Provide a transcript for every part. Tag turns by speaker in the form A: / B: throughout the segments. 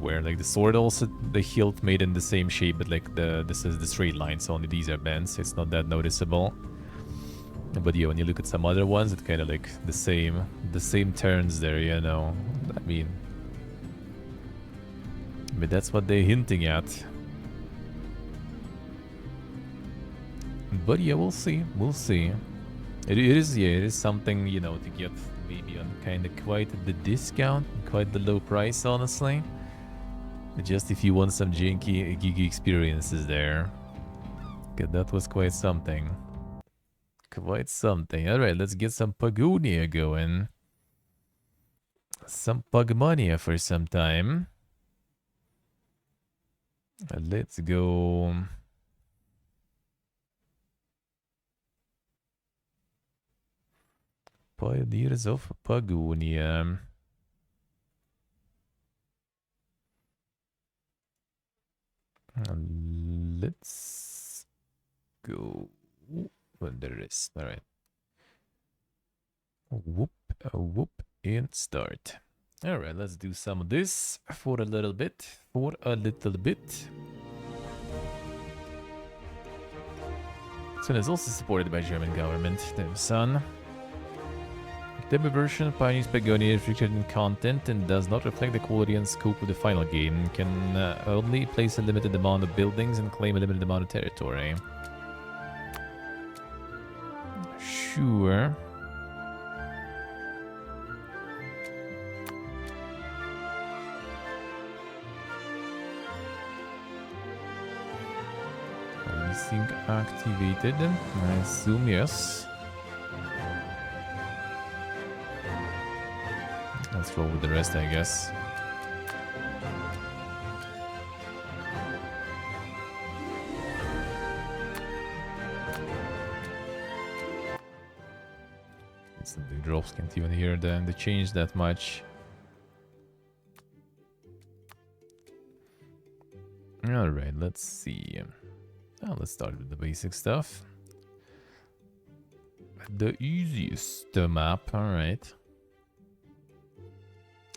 A: everywhere. Like the sword also, the hilt made in the same shape, but like this is the straight line, so only these are bends. It's not that noticeable. But yeah, when you look at some other ones, it's kind of like the same turns there, you know. I mean, but that's what they're hinting at. But yeah, we'll see. We'll see. It is something, you know, to get maybe on kind of quite the discount, quite the low price, honestly. Just if you want some janky, geeky experiences there. Okay, that was quite something. Quite something. Alright, let's get some Pagonia going. Some Pagonia for some time. Let's go. Pioneers of Pagonia. Let's go. When there is. Alright. Whoop, whoop, and start. Alright, let's do some of this for a little bit. So it's also supported by German government. There's son. Demo version pioneers Pagonia is restricted in content and does not reflect the quality and scope of the final game. Can only place a limited amount of buildings and claim a limited amount of territory. Sure. Leasing activated. I assume yes. Let's roll with the rest, I guess. The drops can't even hear the change that much. Alright, let's see. Oh, let's start with the basic stuff. The easiest map, alright.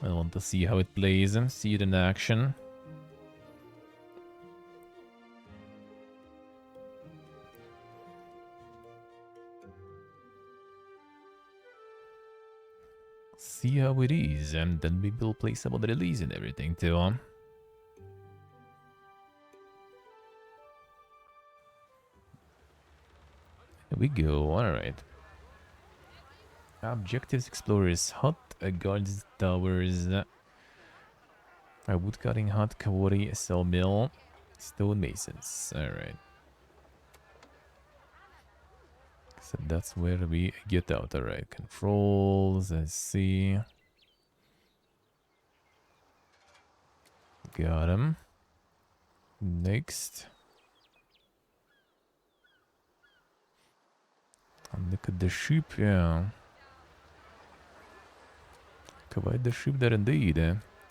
A: I want to see how it plays and see it in action. See how it is, and then maybe we'll play some of the release and everything too. Here we go, alright. Objectives, explorers, hut, guards, towers, woodcutting hut, quarry, sawmill, stone masons. Alright. So that's where we get out. Alright, controls, I see. Got him. Next. And look at the sheep, yeah. Quite the sheep there indeed.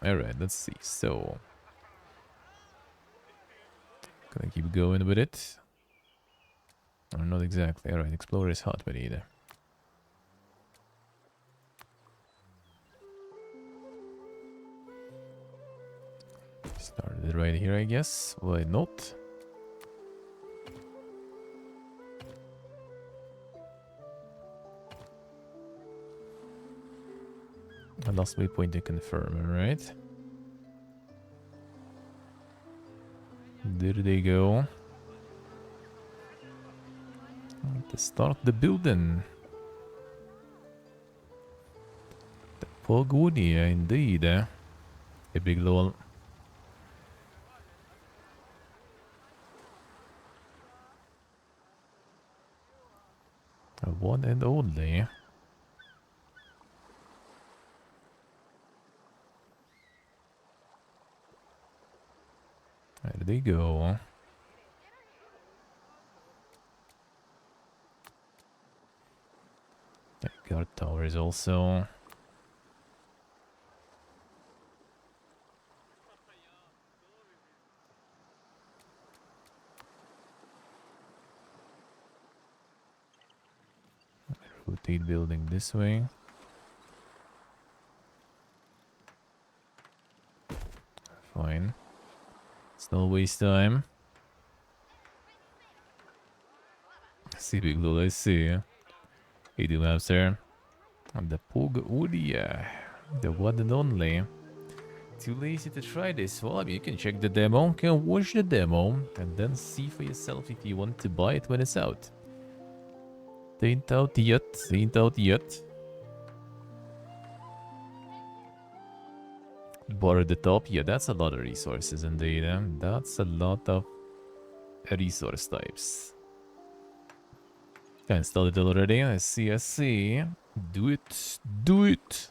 A: Alright, let's see. So, gonna keep going with it. Or not exactly. Alright, explorer's hut we need. Started it right here, I guess. Why not? A last waypoint to confirm, alright. There they go. To start the building. The Pagonia, indeed. A big lol. A one and only. There they go. Guard towers also. Rotate building this way. fine. It's no waste time. See, big little, I see. Hey, do have, sir. And the Pagonia. The one and only. Too lazy to try this? Well, I mean, you can check the demo, can watch the demo, and then see for yourself if you want to buy it when it's out. Ain't out yet, ain't out yet. Bar at the top, yeah, that's a lot of resources indeed. That's a lot of resource types. I installed it already, I see, I see. Do it, do it.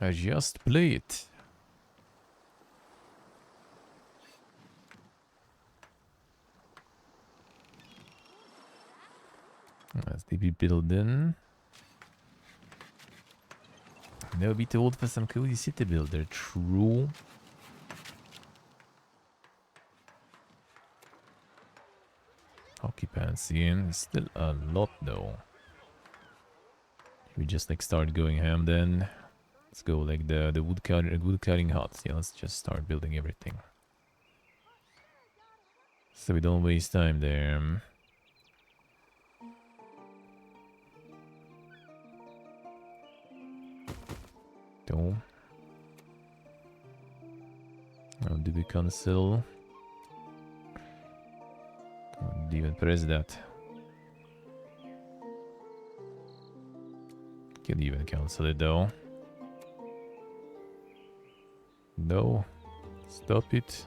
A: I just play it. Let's be building. Never be too old for some cozy city builder. True. Occupancy in still a lot though. We just like start going ham then. Let's go like the wood cutting huts. Yeah, let's just start building everything. So we don't waste time there. Don't. How do we cancel? Don't even press that. Can't even cancel it though. No. Stop it.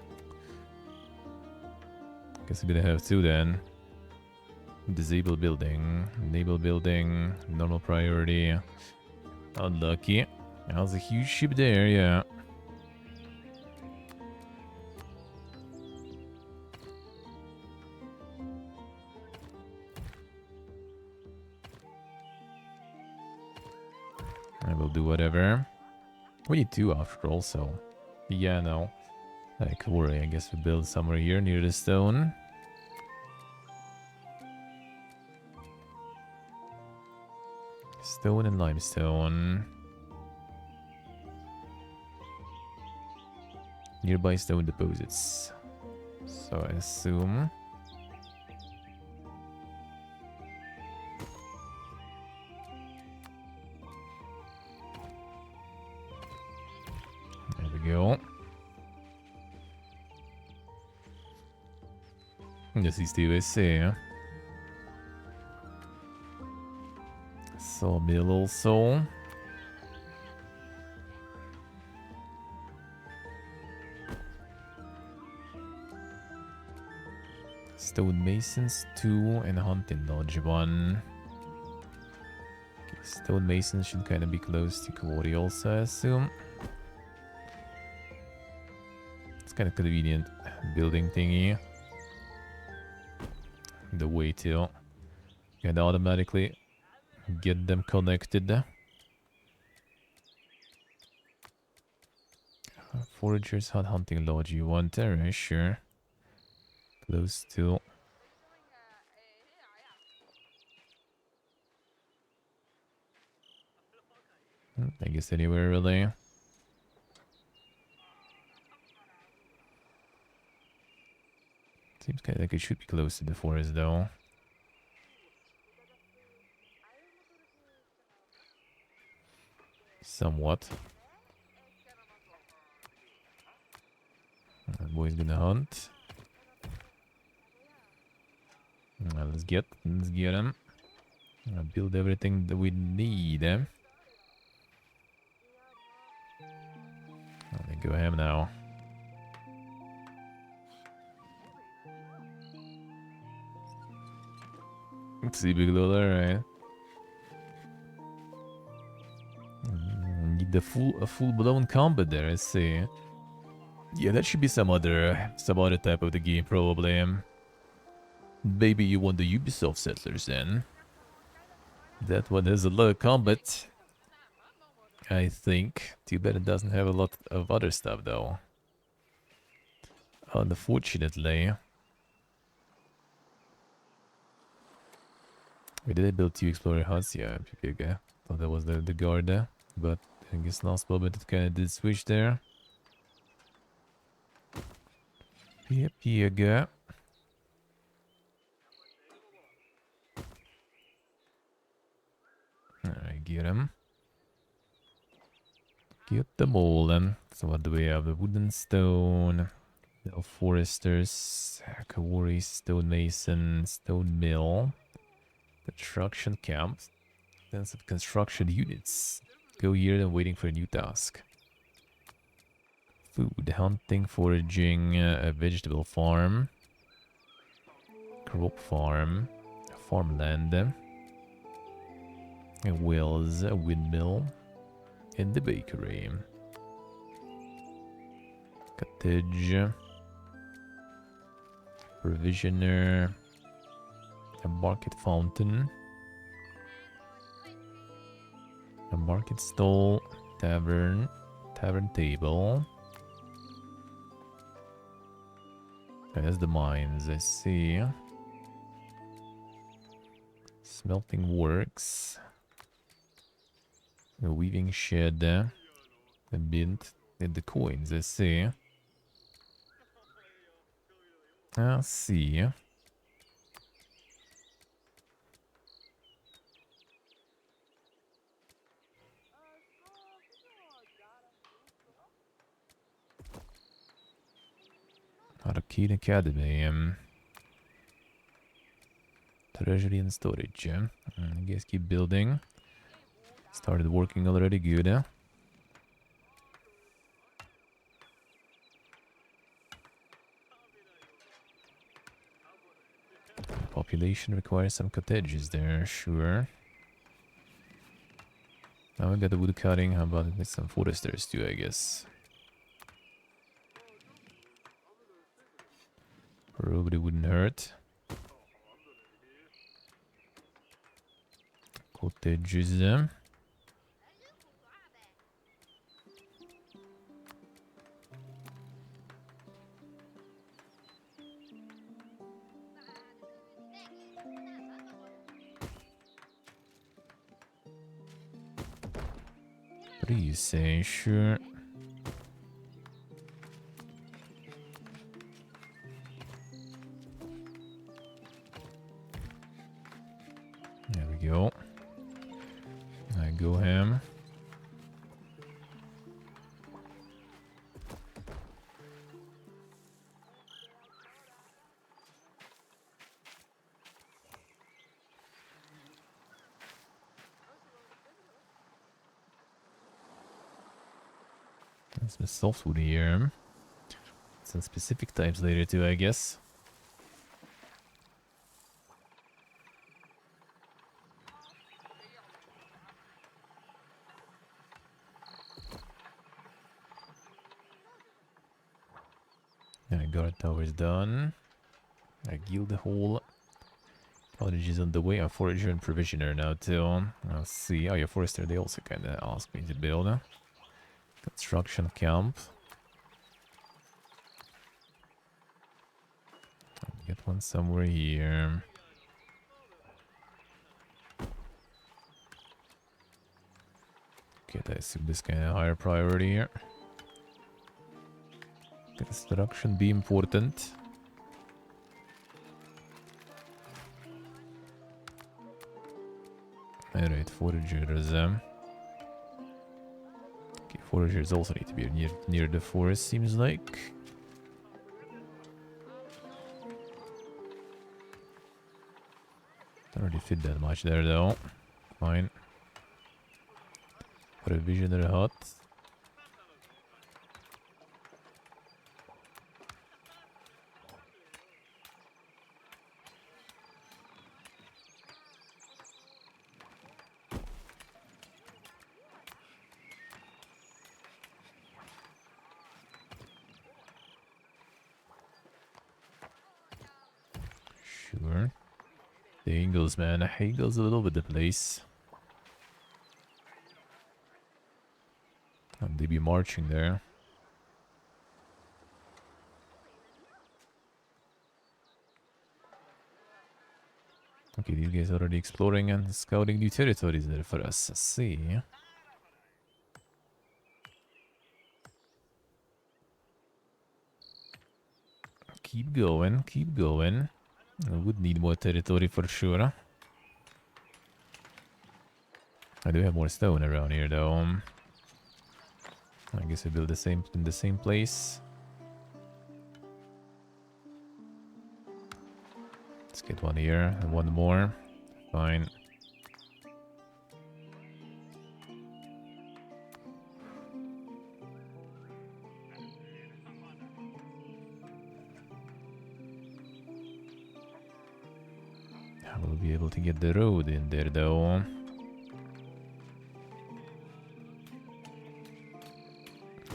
A: Guess we're gonna have to then. Disable building. Enable building. Normal priority. Unlucky. That was a huge ship there, yeah. I will do whatever. We need two after all, so... Yeah, no. Like, worry, I guess we build somewhere here near the stone. Stone and limestone. Nearby stone deposits. So I assume... There we go. This is the USA. Sawmill also. Stone Masons 2 and Hunting Lodge 1. Okay, Stone Masons should kind of be close to Quarry also, I assume. It's kind of convenient building thingy. The way to can automatically get them connected. Foragers Hut Hunting Lodge you want there, sure. Close to. I guess anywhere really. Seems kind of like it should be close to the forest though. Somewhat. That boy's gonna hunt. Let's get him. Build everything that we need. There we go ham now. Let's see, big load, alright. Need the full blown combat there, I see. Yeah, that should be some other type of the game probably. Maybe you want the Ubisoft Settlers then. That one has a lot of combat, I think. Too bad it doesn't have a lot of other stuff though. Unfortunately. Wait, did I build two explorer huts? Yeah, okay. Thought that was the guard there. But I guess last moment it kind of did switch there. Piega. Alright, get him. Get them all then. So what do we have? The wooden stone. The foresters. Kawari, stonemason, stone mill. Construction camp. Then some construction units. Go here and waiting for a new task. Food, hunting, foraging, a vegetable farm. Crop farm. Farmland. A wells, a windmill. And the bakery. Cottage. Provisioner. A market fountain. A market stall. Tavern. Tavern table. Okay, that's the mines, I see. Smelting works. A weaving shed. A mint. And the coins, I see. I see. Arcade Academy. Treasury and storage. I guess keep building. Started working already, good. Population requires some cottages there, sure. Now we got the wood cutting, how about some foresters too, I guess. Probably wouldn't hurt. Cottages. What do you say? Sure. There we go. I go ham. Some softwood here. Some specific types later too, I guess. Yeah, guard tower's done. A guild hall. Cottage is on the way. A forager and provisioner now too. I'll see. Oh yeah, forester, they also kinda asked me to build. Construction camp. I'll get one somewhere here. Okay, I assume this kind of higher priority here. Construction be important. Alright, foragers. Okay, foragers also need to be near the forest, seems like. Don't really fit that much there though. Fine. Provisioner hut. Sure. The Eagles, man. Eagles all over the place. And they be marching there. Okay, these guys are already exploring and scouting new territories there for us. Let's see. keep going, keep going. I would need more territory for sure. I do have more stone around here though. I guess I build the same in the same place. Let's get one here and one more. Fine. I will be able to get the road in there though.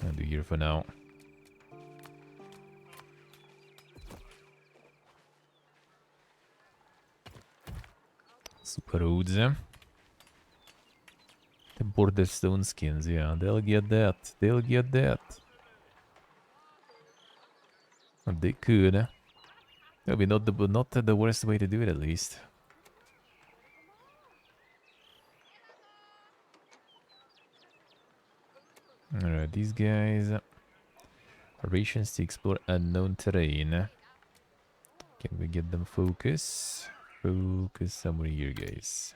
A: I'll do here for now. Super roads. The border stone skins, yeah, they'll get that. They'll get that. They could. That would be not the worst way to do it, at least. Alright, these guys. Rations to explore unknown terrain. Can we get them focus? Focus somewhere here, guys.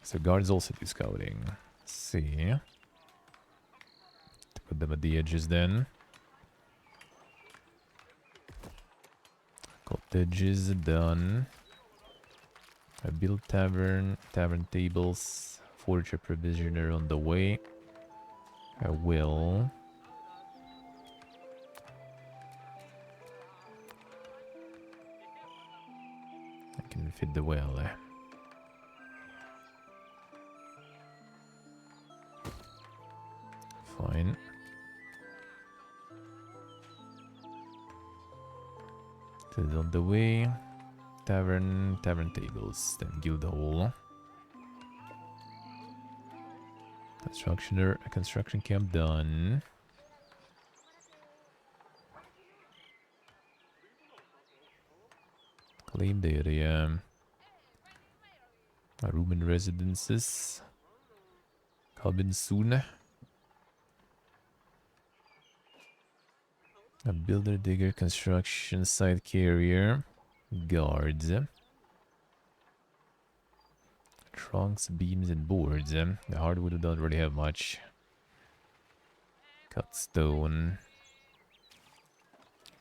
A: So guards also do scouting. Let's see. Put them at the edges then. Cottages done. I built tavern tables, forge a provisioner on the way. I will. I can fit the well. Fine. It is on the way. Tavern tables, then guild hall. Construction camp done. Claimed area. A room in residences. Cabin soon. A builder, digger, construction site carrier. Guards. Trunks, beams, and boards. The hardwood don't really have much. Cut stone.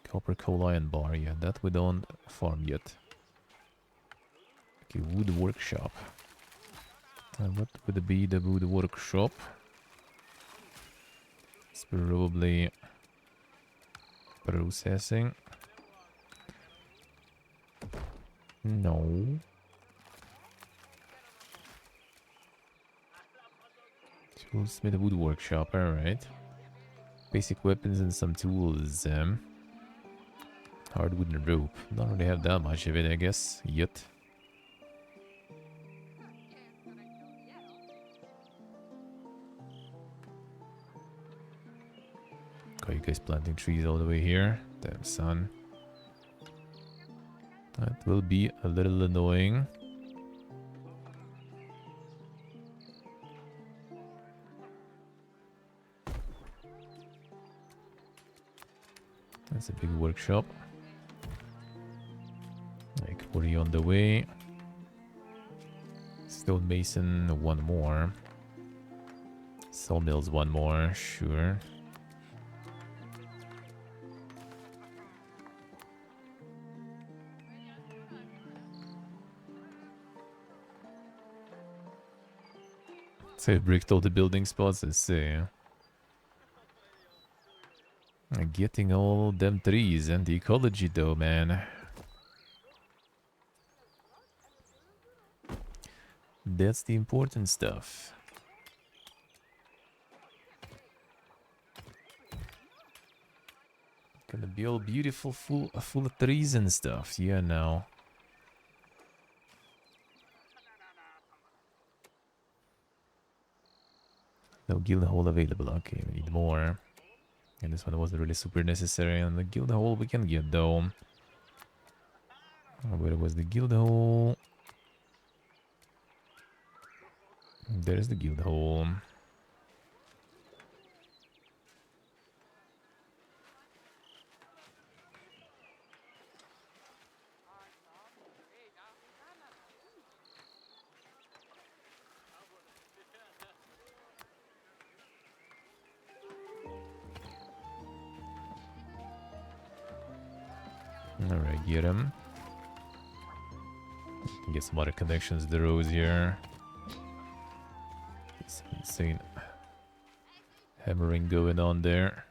A: Copper, coal, iron bar. Yeah, that we don't farm yet. Okay, wood workshop. What would be the wood workshop? It's probably processing. No. Toolsmith, wood workshop, alright. Basic weapons and some tools. Hardwood and rope. Don't really have that much of it, I guess, yet. Got you guys planting trees all the way here. Damn, son. That will be a little annoying. That's a big workshop. Like, quarry on the way. Stonemason, one more. Sawmills, one more, sure. So I bricked all the building spots, let's see. Getting all them trees and the ecology though, man. That's the important stuff. Gonna be all beautiful, full of trees and stuff. Yeah, now. No guild hall available. Okay, we need more. And this one wasn't really super necessary. And the guild hall we can get though. Where was the guild hall? There's the guild hall. I get him. Get some other connections to the roads here. It's insane hammering going on there.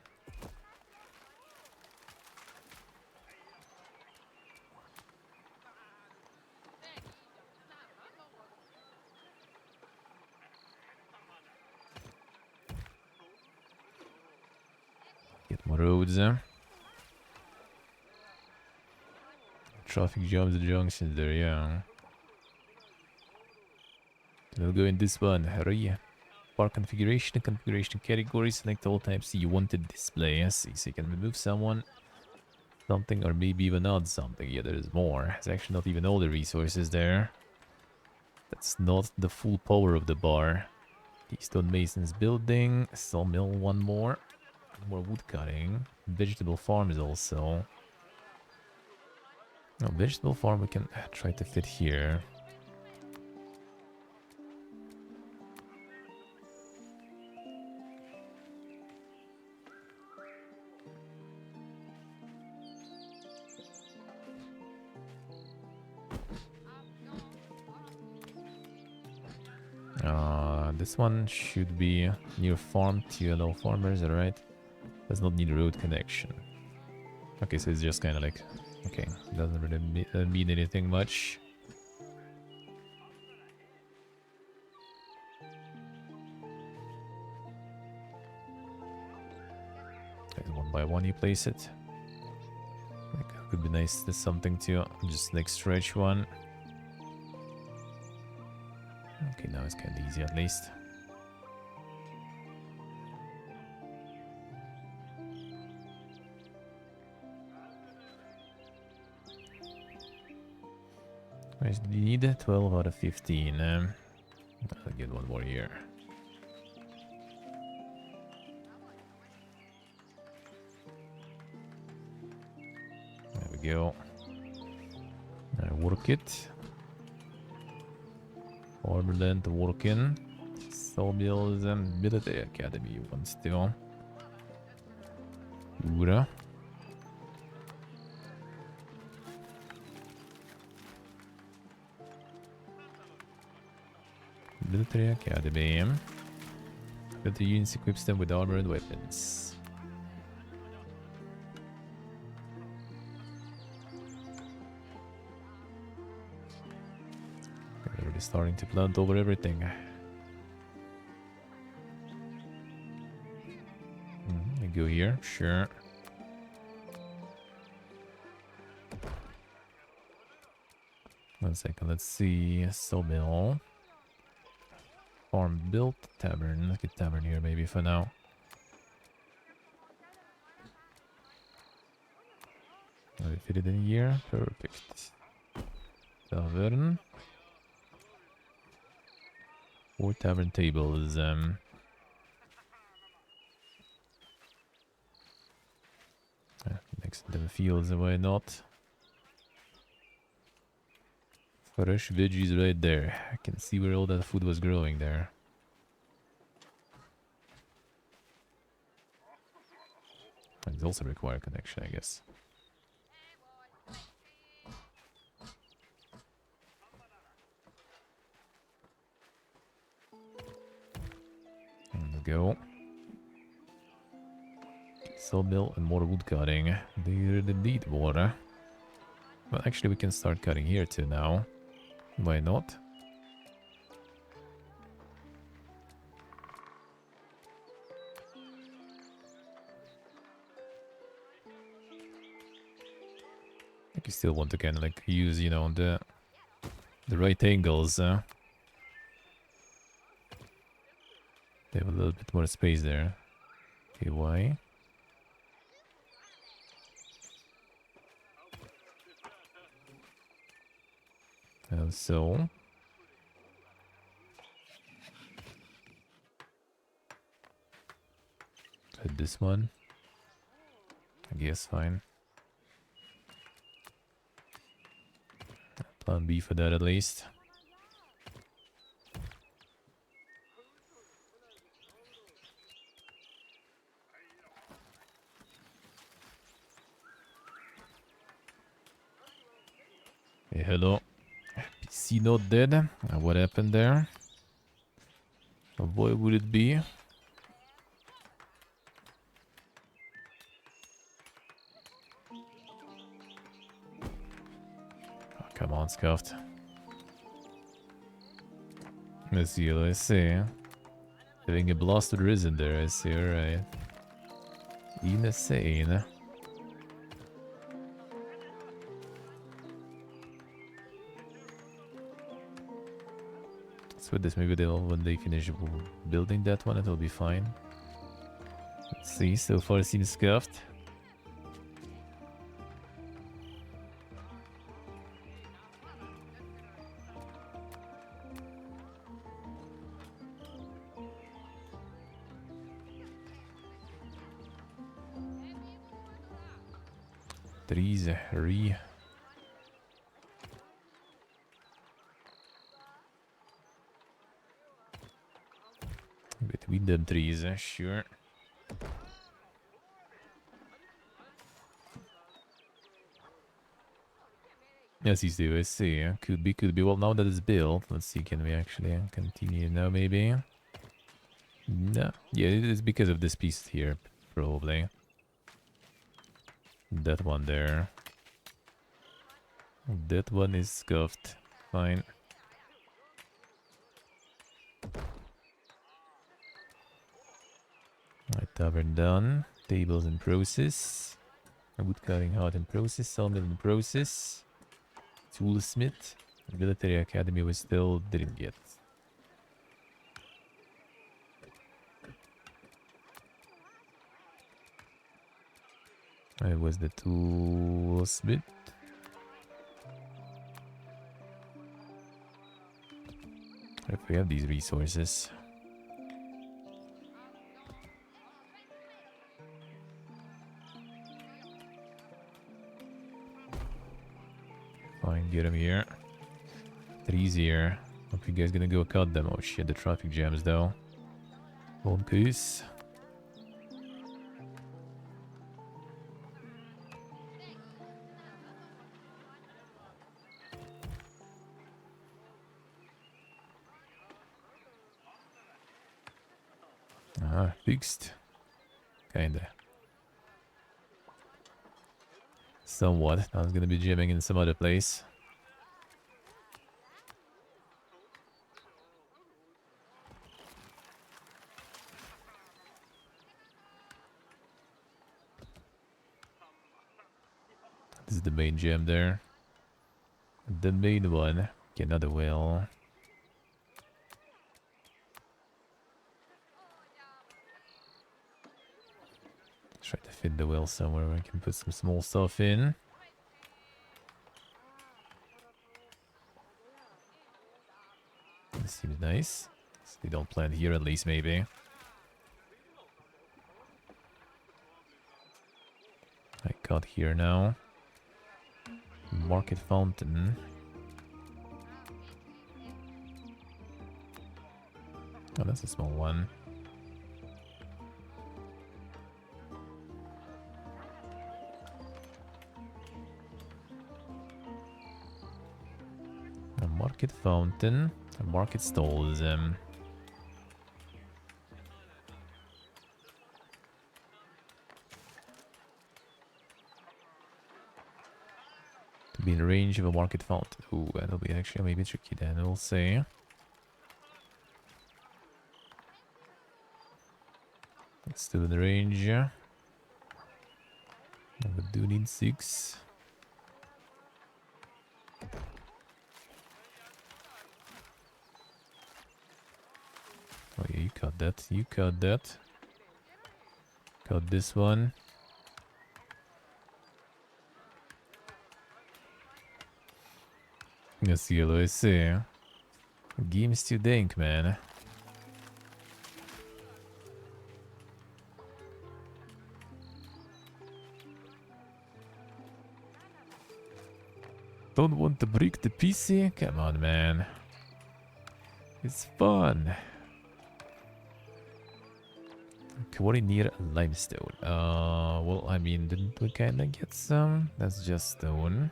A: Get more roads. Traffic jams the junctions there, yeah. We'll go in this one. Hurry. Park configuration, configuration category, select all types you want to display. I see, so you can remove someone, something, or maybe even add something. Yeah, there's more. It's actually not even all the resources there. That's not the full power of the bar. Keystone Mason's building, sawmill, one more. More wood cutting. Vegetable farms also. No, vegetable farm we can try to fit here. This one should be near farm to allow farmers, alright? Does not need a road connection. Okay, so it's just kind of like, okay, doesn't really mean anything much. Okay, one by one you place it. Like, could be nice, there's something to just like stretch one. Okay, now it's kind of easy at least. Where's the need? 12 out of 15. I'll get one more here. There we go. I work it. Farmland working. Sawmills and military academy one still. Ura. Military academy. But the units equips them with armor and weapons. They're already starting to plant over everything. I go here, sure. One second, let's see. Sawmill. Farm built, tavern. Let's get tavern here maybe for now. Already fit it in here. Perfect. Tavern. 4 tavern tables. Next to the fields, why not? Fresh veggies right there. I can see where all that food was growing there. And it also require connection, I guess. Let's go. Sawmill and more wood cutting. They really need water. Well, actually, we can start cutting here too now. Why not? Like you still want to kind of like use, you know, the right angles. They have a little bit more space there. Okay, why? So this one, I guess, fine. Plan B for that at least. Hey, hello. PC not dead. What happened there? Why would it be? Oh, come on, Scuffed. Let's see, let's see. Having a blasted risen there, I see, alright. Insane. So this maybe they'll, when they finish building that one, it'll be fine. Let's see, so far it seems Scuffed. Trees, between them trees, sure. Yes, he's do, I see. Could be. Well, now that it's built, let's see, can we actually continue now, maybe? No. Yeah, it is because of this piece here, probably. That one there. That one is scuffed. Fine. Right, tavern done. Tables in process. Wood cutting hard in process. Sawmill in process. Toolsmith. Military academy we still didn't get. Where was the toolsmith? If we have these resources. Fine, get him here. Trees here. Hope you guys gonna go cut them. Oh shit, the traffic jams though. One piece. Fixed. Kinda. Somewhat. I was gonna be jamming in some other place. This is the main gem there. The main one. Okay, another well. Try to fit the well somewhere where I can put some small stuff in. This seems nice. So they don't plant here at least, maybe. I got here now. Market fountain. Oh, that's a small one. A market fountain. A market stalls. To be in range of a market fountain. Ooh, that'll be actually maybe tricky then, we'll see. It's still in the range. We do need 6. Oh yeah, you cut that. You cut that. Cut this one. Yes, yellow, I see. Game's too dank, man. Don't want to break the PC? Come on, man. It's fun. Quarry near limestone. Well, I mean, didn't we kinda get some? That's just stone.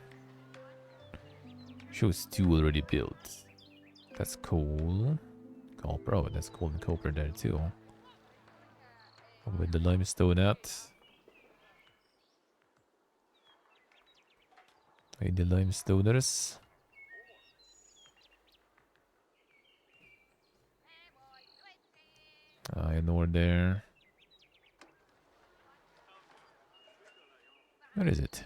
A: Shows 2 already built. That's cool. Copper. Oh, that's gold and copper there too. With the limestone at. Hey, the limestoners. Iron ore there. Where is it?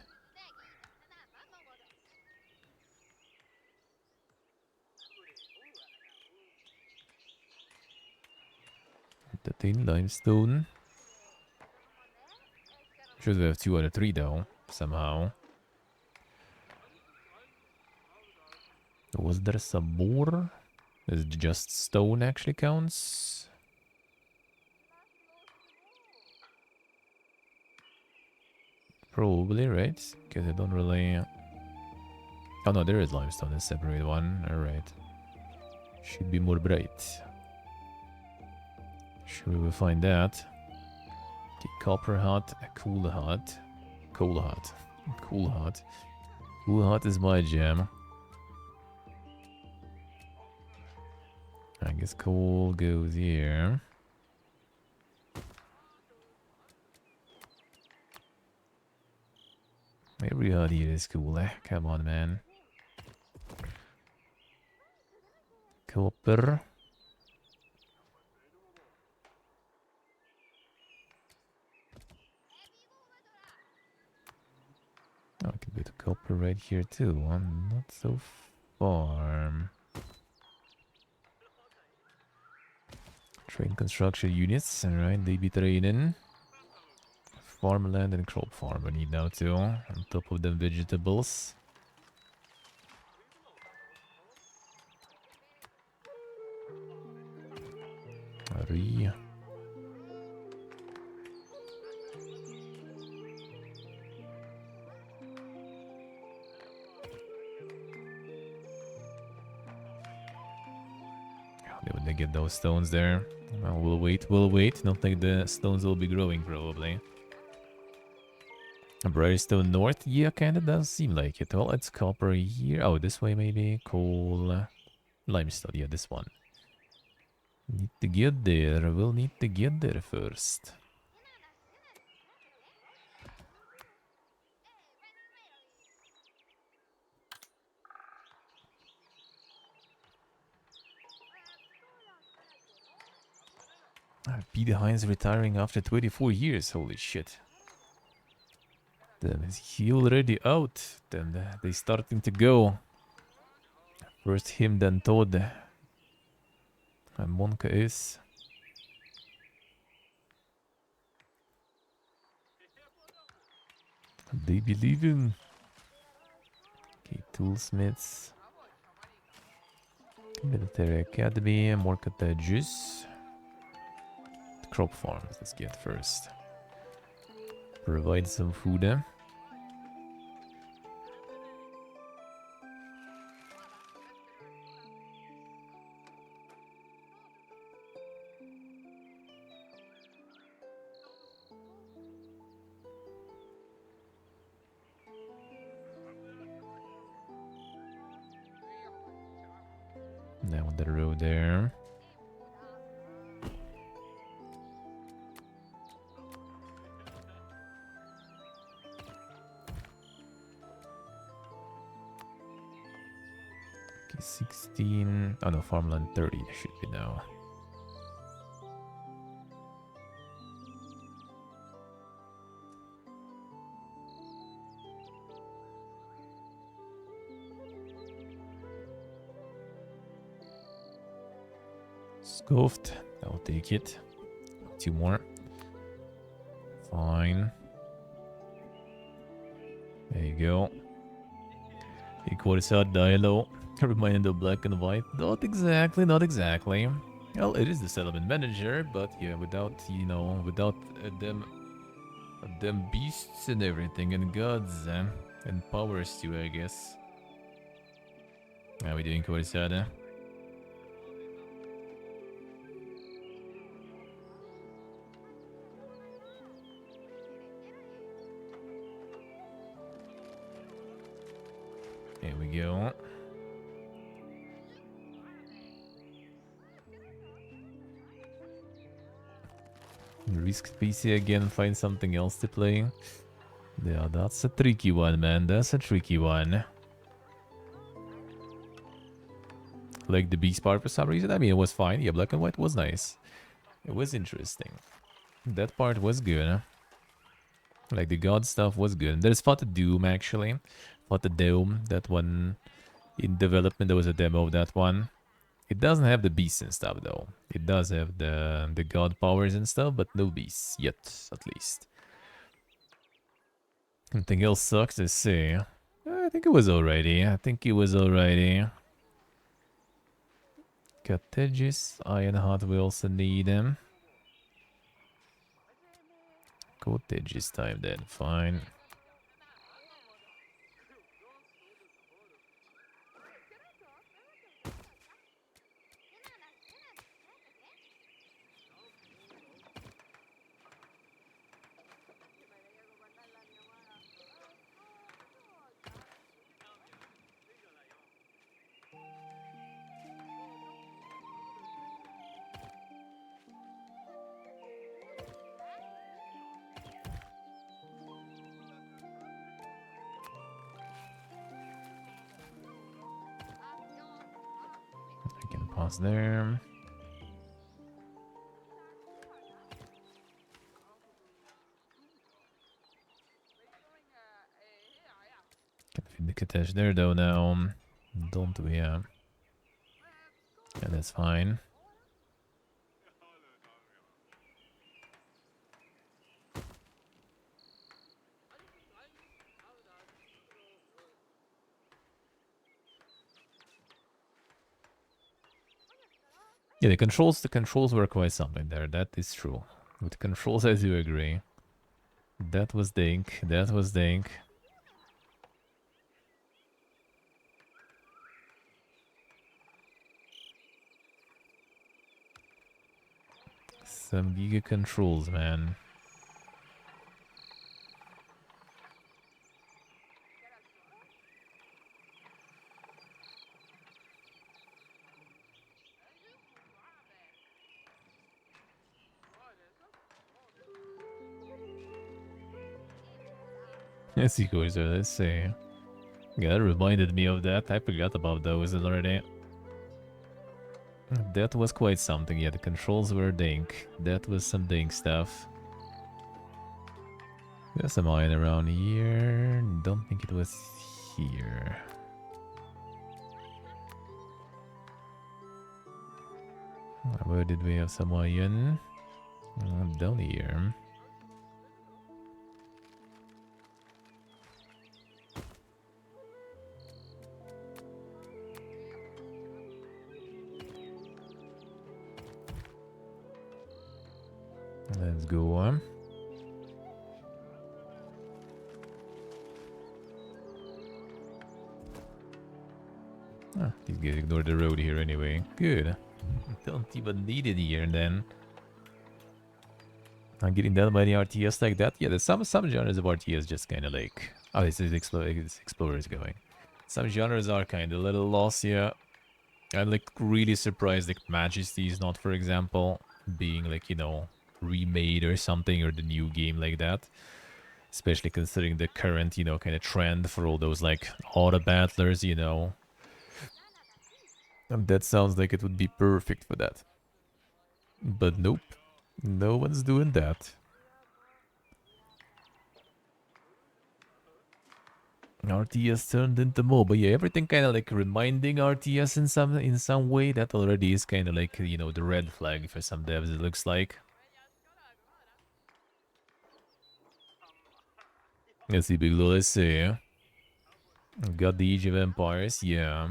A: The thin limestone. Should we have 2 out of 3 though, somehow. Was there some more? Is it just stone actually counts? Probably, right? Because I don't really... Oh no, there is limestone, a separate one. Alright. Should be more bright. Sure, we will find that. Okay, copper hut, a cool hut. Coal hut. Cool hut. Cool hut is my jam. I guess coal goes here. Every hut here is cool, eh? Come on, man. Copper. Oh, I can go to copper right here too. I'm not so far. Train construction units. Alright, they be training. Farmland and crop farm I need now too. On top of them vegetables. Ari. When they get those stones there. Well, we'll wait, we'll wait. Don't think the stones will be growing probably. Brightstone North? Yeah, kinda does seem like it. Well, it's copper here. Oh, this way maybe. Coal. Limestone, yeah, this one. Need to get there. We'll need to get there first. Peter Hines retiring after 24 years. Holy shit. Then is he already out? Then they starting to go. First him, then Todd. And Monka is. They believe in. Okay, toolsmiths. Military academy, more cottages. Crop farms, let's get first. Provide some food. Now on the road there. Okay, 16. Oh no, farmland 30 should be now. Scoffed. I'll take it. 2 more. Fine. There you go. Equalizer dialogue. Reminder of black and white. Not exactly, not exactly. Well, it is the settlement manager, but yeah, without, you know, without them beasts and everything, and gods, and powers too, I guess. How we doing, Equalizer? There we go. Risk PC again, find something else to play. Yeah, that's a tricky one, man. That's a tricky one. Like the beast part for some reason. I mean, it was fine. Yeah, black and white was nice. It was interesting. That part was good. Like the god stuff was good. There's Fought the Doom actually. Fought the Doom. That one in development. There was a demo of that one. It doesn't have the beasts and stuff though. It does have the god powers and stuff, but no beasts yet, at least. Anything else sucks to see. I think it was alrighty. I think it was alrighty. Cottages, Iron Heart, we also need them. Cottages time then, fine. Pause there. Can feed the cottage there though now. Don't we? Yeah, that's fine. Yeah, the controls were quite something there. That is true. With the controls, I do agree. That was dink. That was dink. Some giga controls, man. Let's see, let's see. Yeah, that reminded me of that. I forgot about those already. That was quite something. Yeah, the controls were dink. That was some dink stuff. There's some iron around here. Don't think it was here. Where did we have some iron? Down here. Let's go on. These guys ignore the road here anyway. Good. Don't even need it here then. I'm getting done by the RTS like that. Yeah, there's some genres of RTS just kind of like... Oh, this is Explorers going. Some genres are kind of a little lost here. I'm like really surprised like Majesty is not, for example, being like, you know, remade or something, or the new game like that. Especially considering the current, you know, kind of trend for all those like auto battlers, you know. And that sounds like it would be perfect for that. But nope. No one's doing that. RTS turned into MOBA. Yeah, everything kind of like reminding RTS in some way. That already is kind of like, you know, the red flag for some devs, it looks like. Let's see, Big Lou, let's see. Got the Age of Empires, yeah.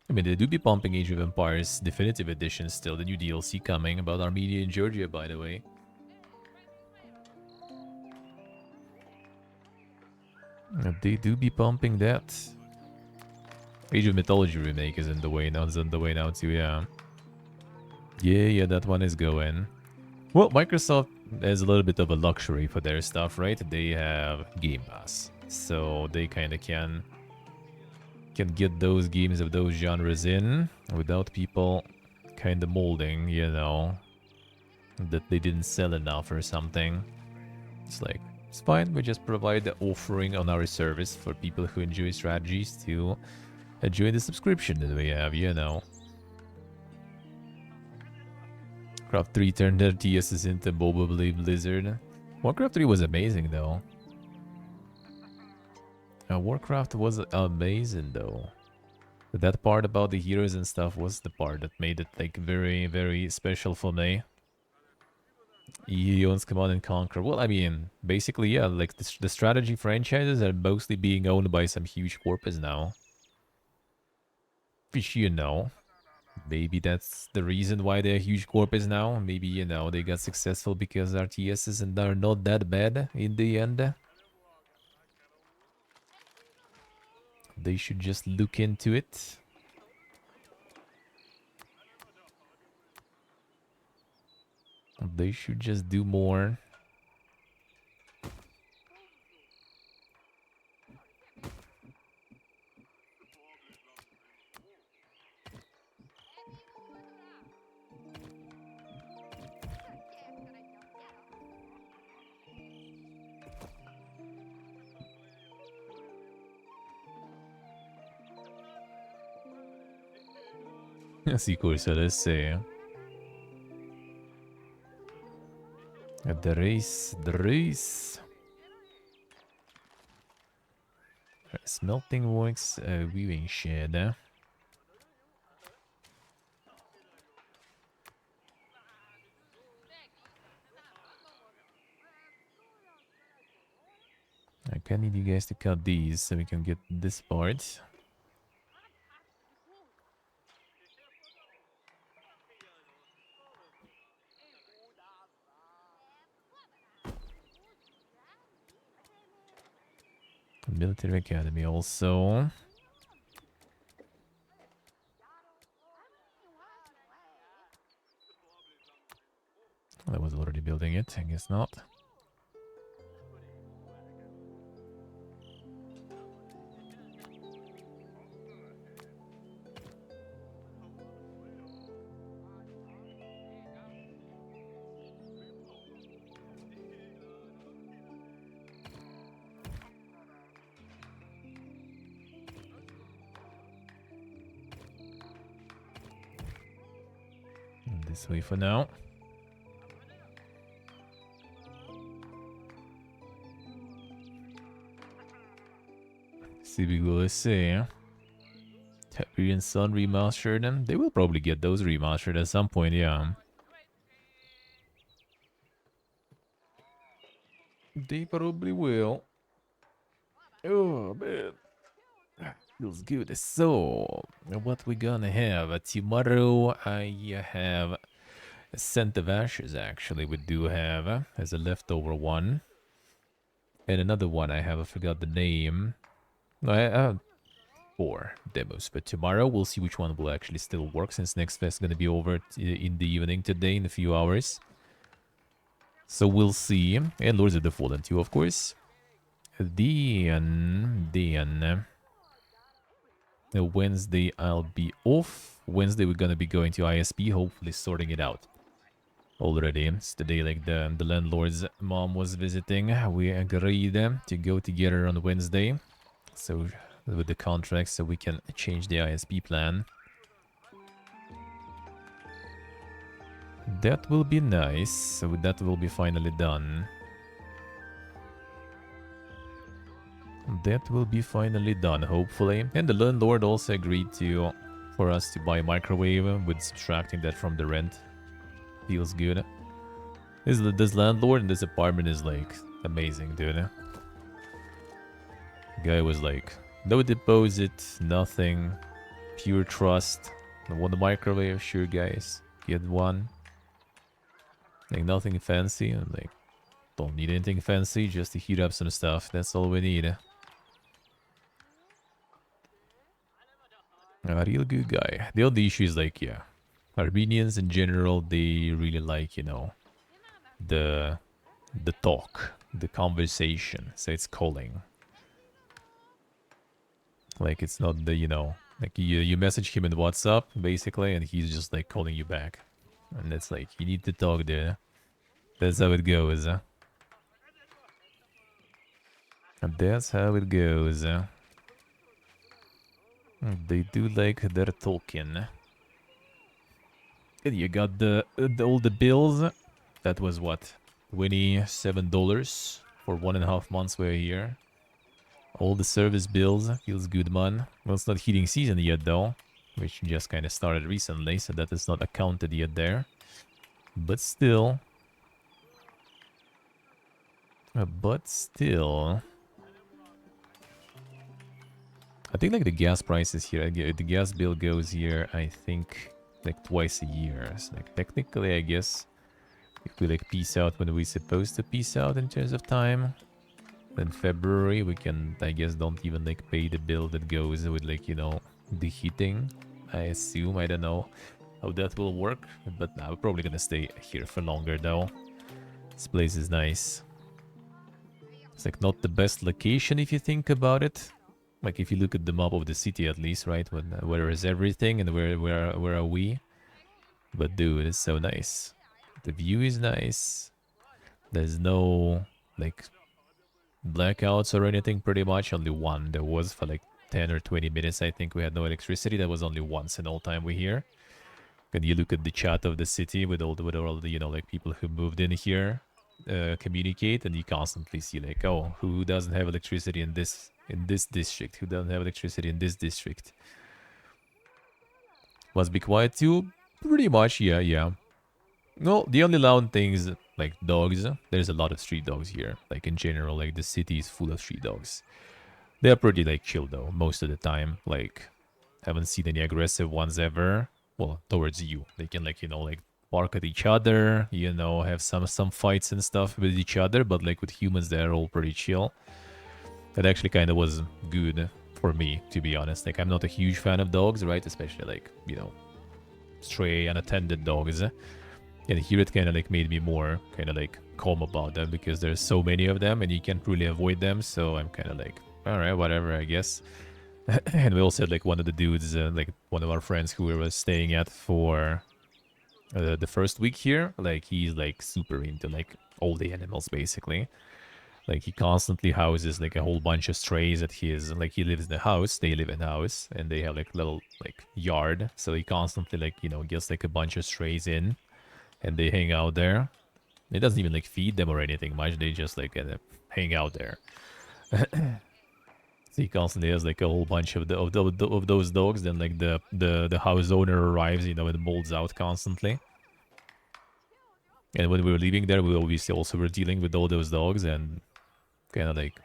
A: I mean, they do be pumping Age of Empires Definitive Edition still. The new DLC coming about Armenia and Georgia, by the way. They do be pumping that. Age of Mythology remake is in the way now. It's on the way now too, yeah. Yeah, that one is going. Well, Microsoft has a little bit of a luxury for their stuff, right? They have Game Pass. So they kind of can get those games of those genres in without people kind of molding, you know. that they didn't sell enough or something. It's like, it's fine, we just provide the offering on our service for people who enjoy strategies to enjoy the subscription that we have, you know. Warcraft 3 turned their TSs into Boba Blizzard. Warcraft 3 was amazing though. Warcraft was amazing though. That part about the heroes and stuff was the part that made it like very, very special for me. He owns Command and Conquer. Well, I mean, basically, yeah, like the strategy franchises are mostly being owned by some huge corpus now. Which, you know, maybe that's the reason why they're huge corpus now. Maybe, you know, they got successful because RTSs and are not that bad in the end. They should just look into it. They should just do more. Sì, cosa let's say. The race, the race. Smelting works, weaving shed. I can need you guys to cut these so we can get this part. Military Academy also. I was already building it, I guess not. This way for now. See, we go see. Tiberian Sun remastered them. They will probably get those remastered at some point, yeah. They probably will. Oh, man. Feels good. So, what we gonna have? Tomorrow, I have a Scent of Ashes, actually. We do have as a leftover one. And another one I have, I forgot the name. No, I have 4 demos, but tomorrow we'll see which one will actually still work, since next fest is gonna be over in the evening today, in a few hours. So we'll see. And Lords of the Fallen too, of course. Then Wednesday I'll be off. Wednesday we're gonna be going to ISP, hopefully sorting it out. Already, it's the day like the landlord's mom was visiting. We agreed to go together on Wednesday. So with the contract, so we can change the ISP plan. That will be nice. So that will be finally done. That will be finally done, hopefully. And the landlord also agreed for us to buy a microwave with subtracting that from the rent. Feels good. This landlord in this apartment is like amazing, dude. Guy was like, no deposit, nothing, pure trust. I want a microwave, sure guys, get one. Like nothing fancy. I'm like, don't need anything fancy, just to heat up some stuff. That's all we need. A real good guy. The only issue is like, yeah, Armenians in general, they really like, you know, the talk, the conversation. So it's calling. Like it's not the, you know, like you message him in WhatsApp basically, and he's just like calling you back. And it's like, you need to talk there. That's how it goes. And that's how it goes. They do like their talking. And you got all the bills. That was what? $27 for 1.5 months we're here. All the service bills. Feels good, man. Well, it's not heating season yet, though. Which just kind of started recently, so that is not accounted yet there. But still. I think like the gas prices here, the gas bill goes here, I think, like twice a year. So, like technically, I guess, if we like peace out when we're supposed to peace out in terms of time, then February we can, I guess, don't even like pay the bill that goes with like, you know, the heating. I assume, I don't know how that will work, but nah, we're probably gonna stay here for longer though. This place is nice. It's like not the best location if you think about it. Like if you look at the map of the city at least, right? Where is everything and where are we? But dude, it's so nice. The view is nice. There's no like blackouts or anything pretty much. Only one. There was for like 10 or 20 minutes I think we had no electricity. That was only once in all time we're here. And you look at the chat of the city with all the you know like people who moved in here communicate, and you constantly see like, oh, who doesn't have electricity in this district, who doesn't have electricity in this district. Must be quiet too. Pretty much, yeah. No, the only loud thing is like dogs. There's a lot of street dogs here. Like in general, like the city is full of street dogs. They are pretty like chill though most of the time. Like haven't seen any aggressive ones ever. Well, towards you. They can like, you know, like bark at each other, you know, have some fights and stuff with each other, but like with humans they're all pretty chill. That actually kind of was good for me, to be honest. Like I'm not a huge fan of dogs, right? Especially like, you know, stray unattended dogs. And here it kind of like made me more kind of like calm about them because there's so many of them and you can't really avoid them. So I'm kind of like, all right, whatever, I guess. And we also had like one of the dudes, like one of our friends who we were staying at for the first week here. Like he's like super into like all the animals basically. Like he constantly houses like a whole bunch of strays at his, like he lives in the house, they live in the house, and they have like little like yard. So he constantly like, you know, gets like a bunch of strays in and they hang out there. He doesn't even like feed them or anything much. They just like hang out there. So he constantly has like a whole bunch of those dogs. Then like the house owner arrives, you know, and molds out constantly. And when we were leaving there, we obviously also were dealing with all those dogs and kind of like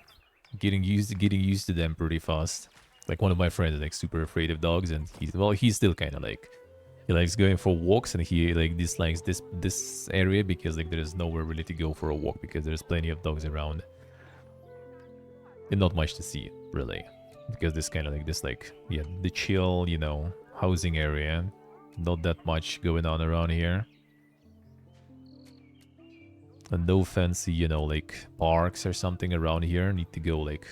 A: getting used to them pretty fast. Like one of my friends is like super afraid of dogs, and he's still kind of like, he likes going for walks, and he like dislikes this area because like there is nowhere really to go for a walk because there's plenty of dogs around and not much to see really, because this kind of like this like, yeah, the chill, you know, housing area, not that much going on around here. And no fancy, you know, like parks or something around here. Need to go like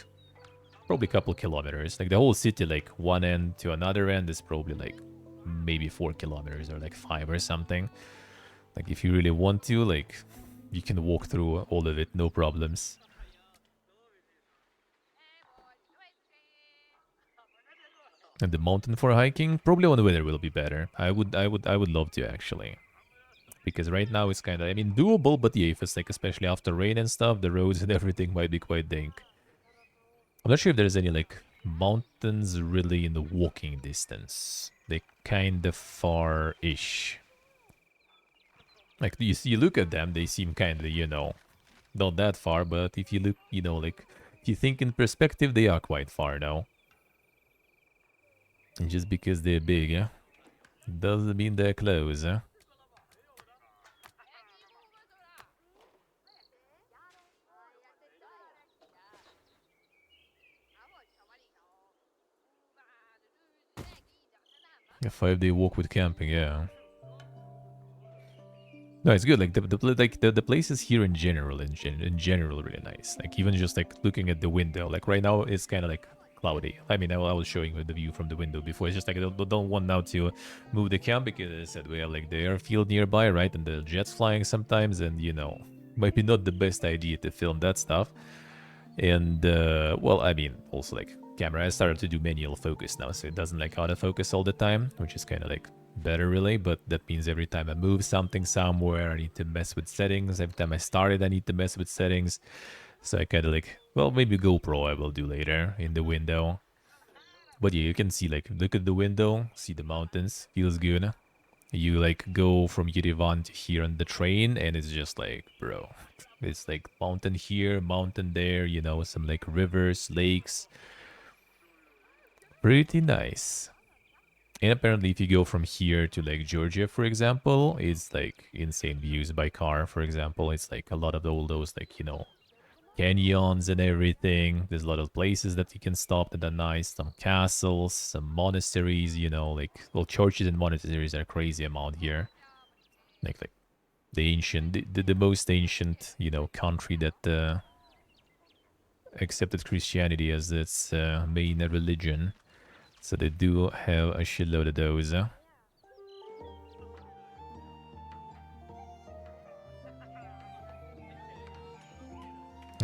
A: probably a couple kilometers. Like the whole city, like one end to another end is probably like maybe 4 kilometers or like 5 or something. Like if you really want to, like you can walk through all of it, no problems. And the mountain for hiking, probably when the weather will be better. I would love to actually. Because right now it's kind of, I mean, doable, but yeah, if it's like, especially after rain and stuff, the roads and everything might be quite dank. I'm not sure if there's any like mountains really in the walking distance. They kind of far-ish. Like you look at them, they seem kind of, you know, not that far, but if you look, you know, like if you think in perspective, they are quite far now. And just because they're big, yeah, doesn't mean they're close, huh? A 5-day walk with camping, yeah. No, it's good. Like the places here in general, in general, really nice. Like even just like looking at the window. Like right now, it's kind of like cloudy. I mean, I was showing you the view from the window before. It's just like I don't want now to move the cam because as I said we have like the airfield nearby, right? And the jets flying sometimes, and you know, might be not the best idea to film that stuff. And well, I mean, also like camera, I started to do manual focus now, so it doesn't like autofocus all the time, which is kind of like better really. But that means every time I move something somewhere, I need to mess with settings. Every time I start it, I need to mess with settings. So I kind of like, well, maybe GoPro I will do later in the window. But yeah, you can see like, look at the window, see the mountains, feels good. You like go from Yerevan to here on the train, and it's just like, bro, it's like mountain here, mountain there, you know, some like rivers, lakes. Pretty nice. And apparently, if you go from here to like Georgia, for example, it's like insane views by car, for example. It's like a lot of all those, like, you know, canyons and everything. There's a lot of places that you can stop that are nice. Some castles, some monasteries, you know, like, well, churches and monasteries are crazy amount here. Like the ancient, the most ancient, you know, country that accepted Christianity as its main religion. So they do have a shitload of those. A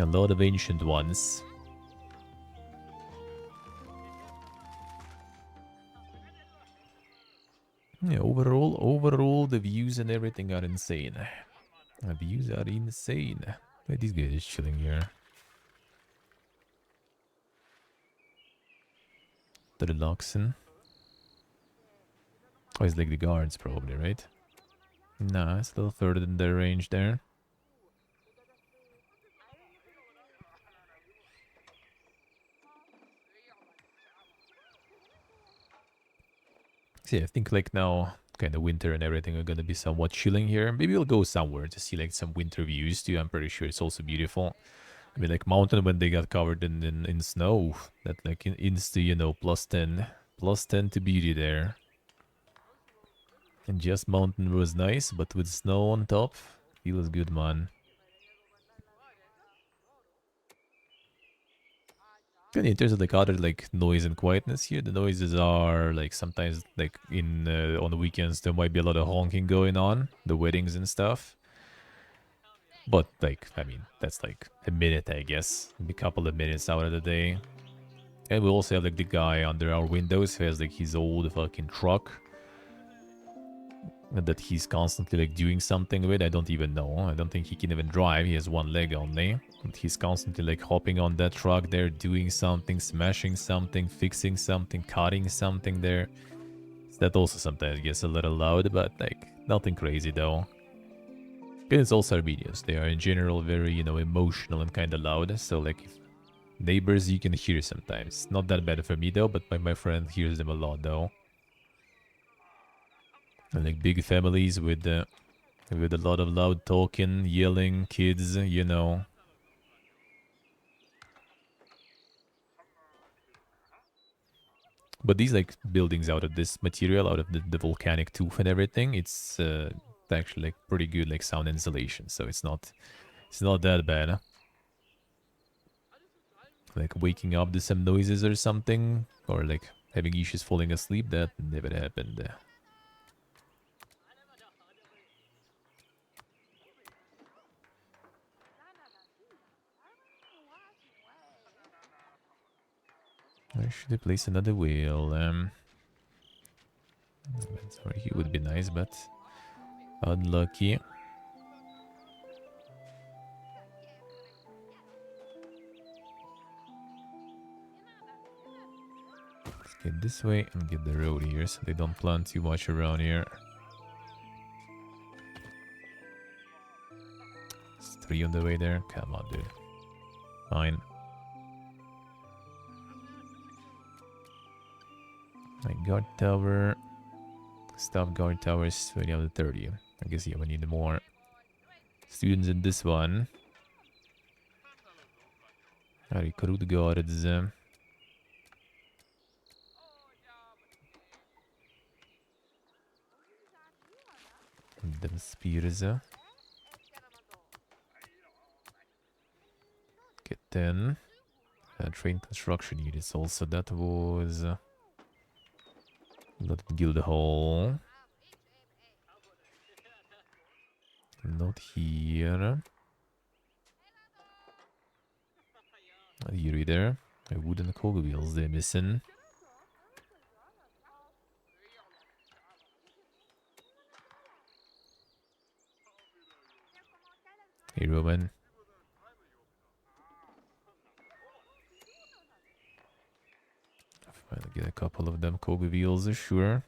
A: lot of ancient ones. Yeah, overall, the views and everything are insane. The views are insane. Wait, these guys is chilling here. The Deluxen. Oh, it's like the guards, probably, right? Nah, it's a little further than their range there. See, I think like now, kind of winter and everything are gonna be somewhat chilling here. Maybe we'll go somewhere to see like some winter views too. I'm pretty sure it's also beautiful. I mean, like mountain when they got covered in snow, that like insta, you know, plus 10 to beauty there. And just mountain was nice, but with snow on top, feels good, man. And in terms of like other like noise and quietness here, the noises are like sometimes like in on the weekends there might be a lot of honking going on, the weddings and stuff. But like I mean that's like a minute I guess, maybe a couple of minutes out of the day. And we also have like the guy under our windows who has like his old fucking truck that he's constantly like doing something with. I don't even know. I don't think he can even drive. He has one leg only. But he's constantly like hopping on that truck there, doing something, smashing something, fixing something, cutting something there. So that also sometimes gets a little loud, but like nothing crazy though. And it's also Armenians. They are in general very, you know, emotional and kind of loud. So like if neighbors you can hear sometimes. Not that bad for me though, but my friend hears them a lot though. And like big families with a lot of loud talking, yelling, kids, you know. But these like buildings out of this material, out of the volcanic tooth and everything, it's actually like pretty good like sound insulation. So it's not that bad. Huh? Like waking up to some noises or something, or like having issues falling asleep, that never happened. Where should I place another wheel? Sorry, he would be nice, but unlucky. Let's get this way and get the road here so they don't plant too much around here. It's 3 on the way there. Come on, dude. Fine. My guard tower. Staff guard tower is 20 out of 30. I guess yeah, we need more students in this one. Recruit guards. Them spears. Get 10. train construction units also. That was not guild hall. Not here. Not here either. Wooden cogwheels they're missing. Hey Roman. Finally get a couple of them cogwheels, sure.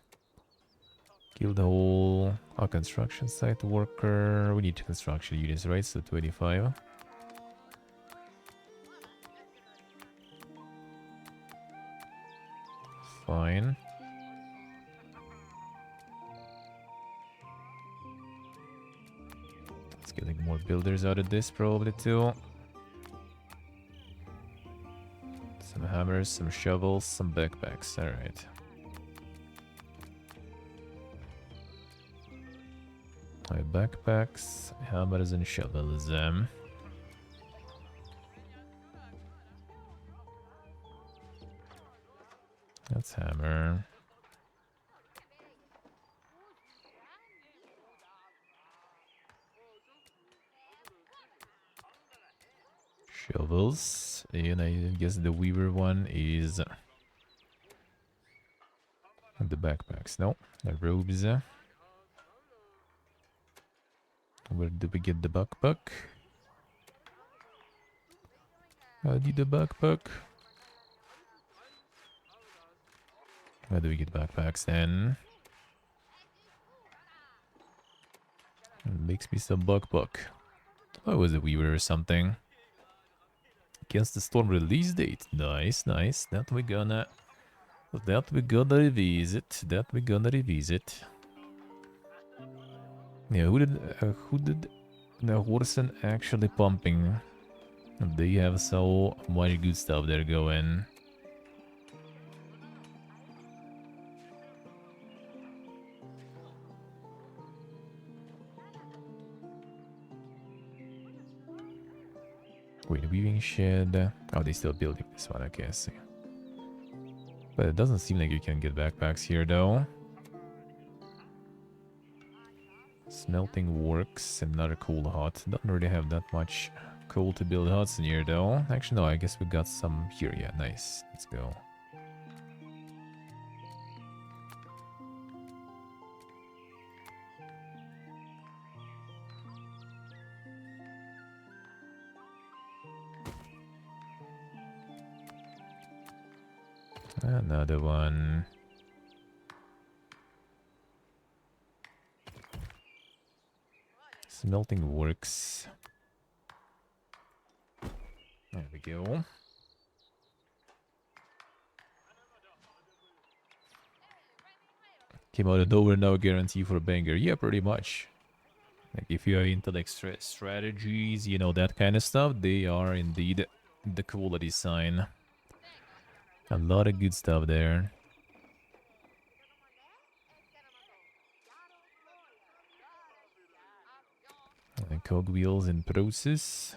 A: Guild hall. Oh, construction site worker. We need construction units, right? So 25. Fine. Let's get like more builders out of this probably too. Some hammers, some shovels, some backpacks. Alright. Backpacks, hammers and shovels. That's hammer. Shovels. And I guess the weaver one is the backpacks. No, the robes. Where do we get the backpack? I need the backpack. Where do we get backpacks then? Makes me some backpack. Oh, was a weaver or something? Against the storm release date. Nice, nice. That we gonna revisit. That we gonna revisit. Yeah, who did the Horsen actually pumping? They have so much good stuff there going. Wait, weaving shed. Oh, they're still building this one, I guess. But it doesn't seem like you can get backpacks here, though. Smelting works, another coal hut. Don't really have that much coal to build huts in here, though. Actually, no, I guess we got some here. Yeah, nice. Let's go. Another one. Smelting works. There we go. Came out of nowhere, no guarantee for a banger. Yeah, pretty much. Like if you are into like strategies, you know, that kind of stuff, they are indeed the quality sign. A lot of good stuff there. And cogwheels in process.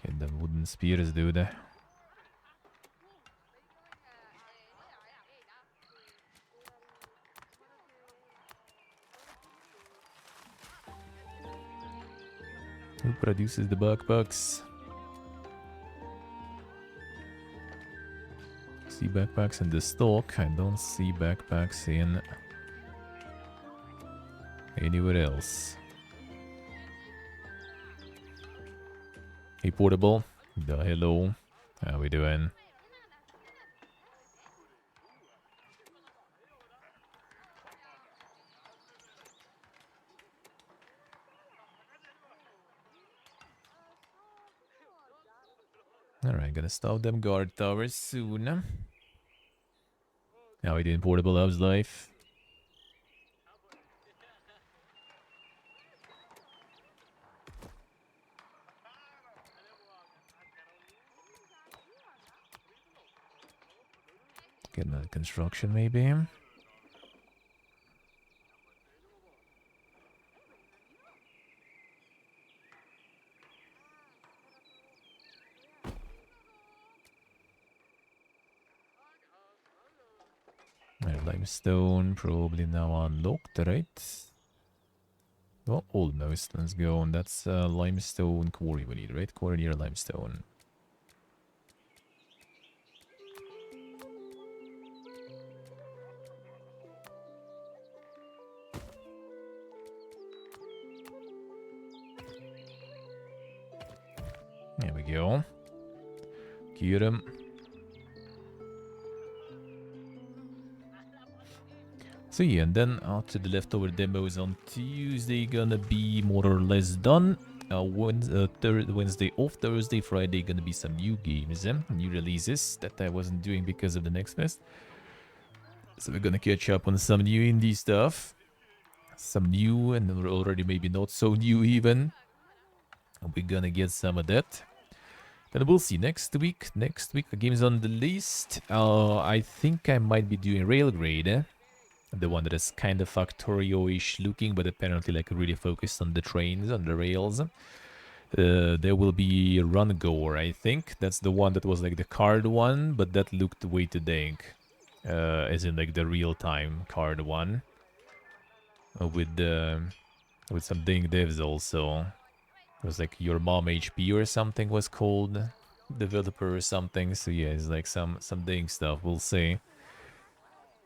A: Get the wooden spears, dude. Who produces the backpacks? See backpacks in the stock. I don't see backpacks in anywhere else. Hey, Portable. Hello. How we doing? Alright, gonna stop them guard towers soon. How we doing, Portable? How's life? Get another construction, maybe. Limestone probably now unlocked, right? Well, almost. Let's go. And that's limestone quarry we need, right? Quarry near limestone. There we go. Get him. So yeah, and then after the leftover demos on Tuesday, gonna be more or less done. Wednesday off, Thursday, Friday, gonna be some new games, new releases that I wasn't doing because of the next fest. So we're gonna catch up on some new indie stuff, some new and already maybe not so new even. We're gonna get some of that. Then we'll see next week. Next week, the game's on the list. I think I might be doing Railgrade. The one that is kind of Factorio-ish looking, but apparently like really focused on the trains, on the rails. There will be Run Gore, I think. That's the one that was like the card one, but that looked way too dank. As in like the real-time card one. With some dang devs also. It was like Your Mom HP or something was called. Developer or something. So yeah, it's like some dang stuff, we'll see.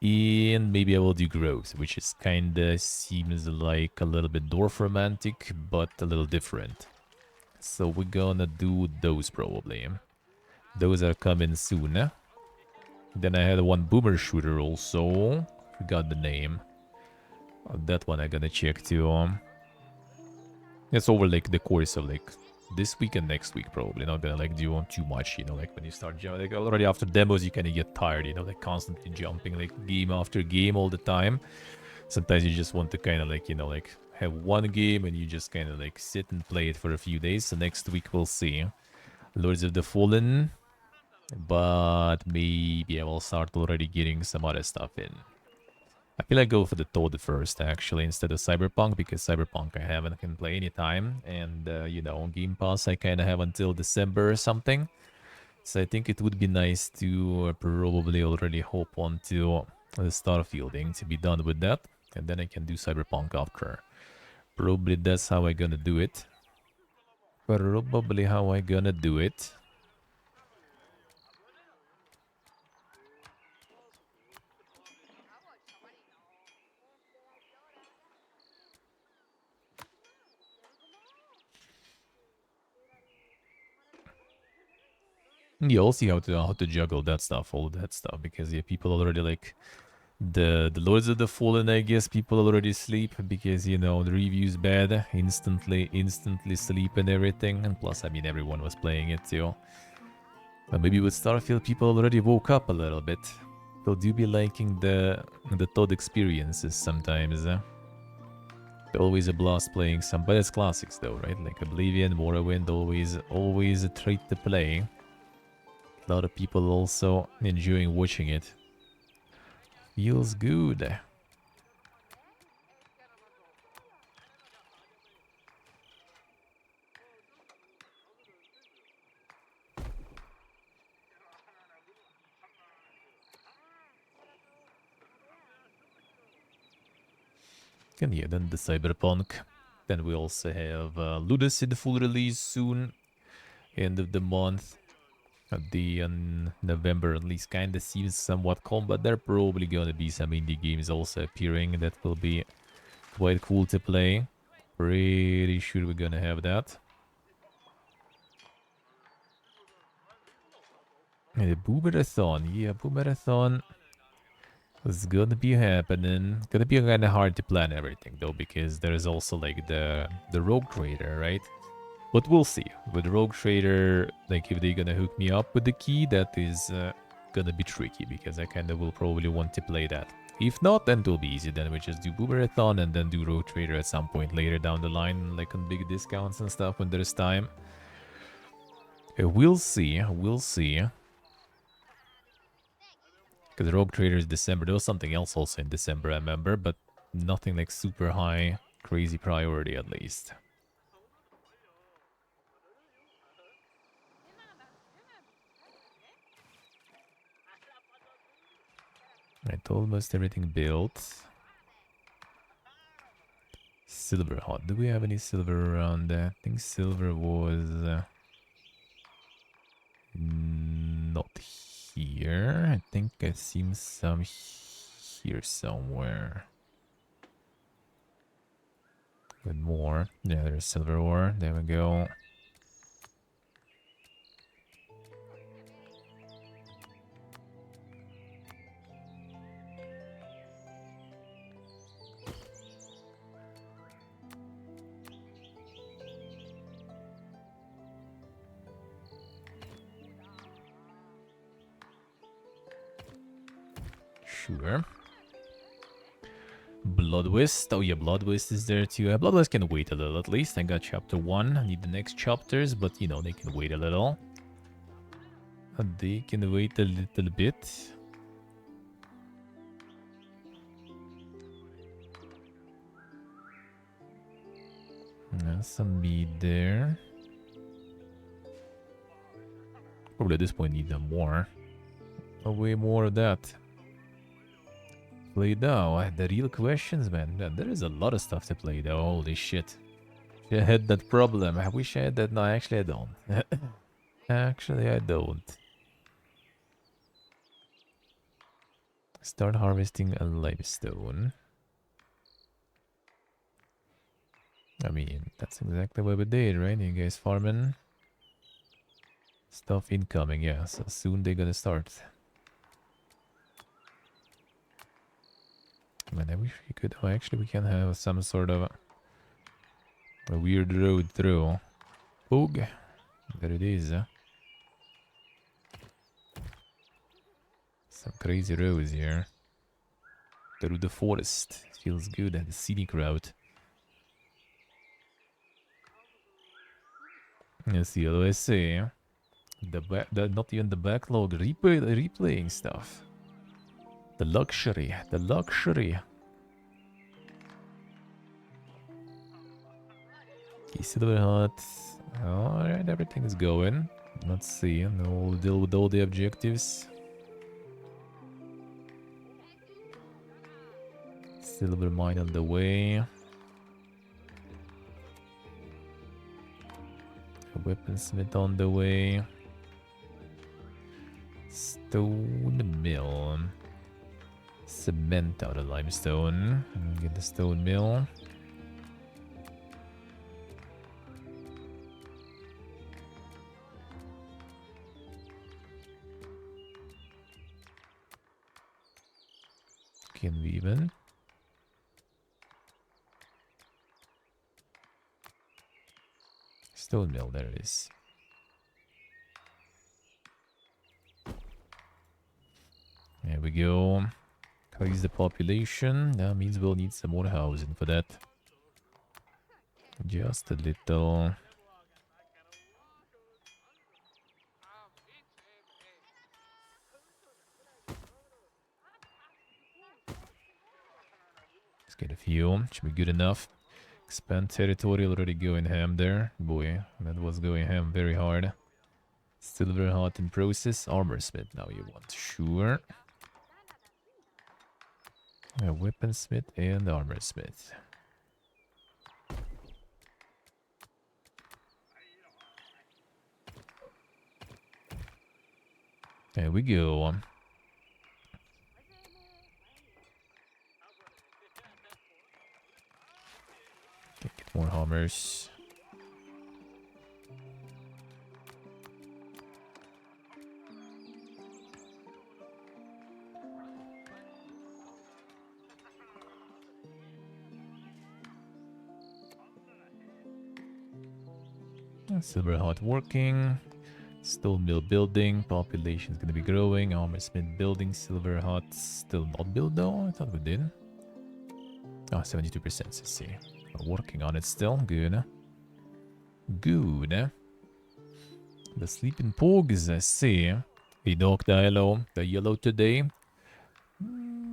A: And maybe I will do Growth, which is kinda seems like a little bit dwarf romantic, but a little different. So we're gonna do those probably. Those are coming soon. Then I had one boomer shooter also. Forgot the name. That one I gotta check too. It's over like the course of like this week and next week probably. Not gonna like do too much, you know, like when you start jumping. Like already after demos you kinda get tired, you know, like constantly jumping like game after game all the time. Sometimes you just want to kinda like, you know, like have one game and you just kinda like sit and play it for a few days. So next week we'll see. Lords of the Fallen. But maybe I will start already getting some other stuff in. I feel like go for the Toad first, actually, instead of Cyberpunk, because Cyberpunk I have and I can play anytime. And, you know, on Game Pass I kind of have until December or something. So I think it would be nice to probably already hop onto the Starfielding to be done with that. And then I can do Cyberpunk after. Probably that's how I gonna do it. Probably how I gonna do it. Yeah, I'll see how to juggle that stuff, all that stuff, because yeah, people already like the Lords of the Fallen. I guess people already sleep because you know the review's bad, instantly sleep and everything, and plus I mean everyone was playing it too. But maybe with Starfield, people already woke up a little bit. People do be liking the Todd experiences sometimes. Always a blast playing some, but it's classics though, right? Like Oblivion, Morrowind, always a treat to play. A lot of people also enjoying watching it. Feels good. And yeah, then the Cyberpunk. Then we also have Ludus in the full release soon. End of the month. At the November at least kinda seems somewhat calm, but there are probably gonna be some indie games also appearing that will be quite cool to play. Pretty sure we're gonna have that. And the Boomerathon, yeah, Boomerathon is gonna be happening. Gonna be kinda hard to plan everything though, because there is also like the Rogue Trader, right? But we'll see. With Rogue Trader, like if they're gonna hook me up with the key, that is gonna be tricky, because I kinda will probably want to play that. If not, then it'll be easy. Then we just do Boomerathon and then do Rogue Trader at some point later down the line, like on big discounts and stuff when there's time. We'll see. We'll see. Because Rogue Trader is December. There was something else also in December, I remember, but nothing like super high, crazy priority at least. Right, almost everything built. Silver hot. Do we have any silver around there? I think silver was not here. I think I've seen some here somewhere. With more. Yeah, there's silver ore. There we go. Sure. Bloodwist. Oh yeah, Bloodwist is there too. Bloodwist can wait a little at least. I got chapter 1. I need the next chapters, but you know, they can wait a little. They can wait a little bit. Some meat there. Probably at this point need them more. Oh, way more of that. Play though. The real questions, man. There is a lot of stuff to play though. Holy shit. I had that problem. I wish I had that. No, actually I don't. Actually I don't. Start harvesting a limestone. I mean, that's exactly what we did, right? You guys farming? Stuff incoming, yeah. So soon they're gonna start. Man, I wish we could... Oh, actually we can have some sort of a weird road through. Boog. There it is. Some crazy roads here. Through the forest. Feels good and the scenic route. Let's see, what do I say? Not even the backlog, replaying stuff. The luxury, the luxury. Silver hut. Alright, everything is going. Let's see, and we'll deal with all the objectives. Silver mine on the way. Weaponsmith on the way. Stone mill. Cement out of limestone. Get the stone mill. Can we even? Stone mill, there it is. There we go. Increase the population. That means we'll need some more housing for that. Just a little. Let's get a few. Should be good enough. Expand territory, already going ham there. Boy, that was going ham very hard. Silver hot in process. Armor smith now you want. Sure. A weaponsmith and armor smith. There we go. Get more hammers. Silver hot working. Stone mill building. Population is going to be growing. Armor smith building. Silver hot still not built though. I thought we did. Oh, 72%. Let's see. We're working on it still. Good. Good. The sleeping pogs, I see. Hey dog, the yellow today.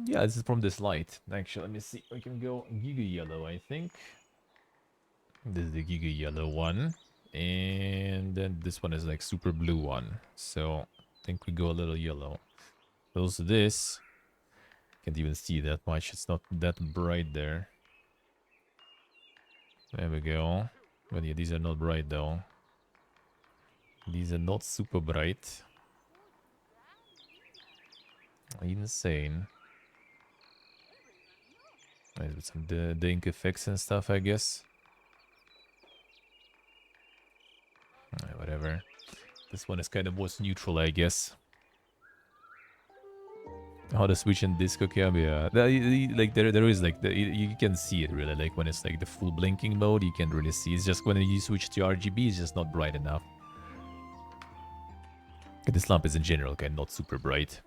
A: Yeah, this is from this light. Actually, let me see. We can go Giga Yellow, I think. This is the Giga Yellow one. And then this one is like super blue one. So I think we go a little yellow. Close to this. Can't even see that much. It's not that bright there. There we go. But yeah, these are not bright though. These are not super bright. Insane. Nice with some dink effects and stuff, I guess. Whatever. This one is kind of most neutral, I guess. How to switch in disco cam, yeah. Like there is like you can see it really. Like when it's like the full blinking mode, you can't really see. It's just when you switch to RGB, it's just not bright enough. This lamp is in general kind of not super bright.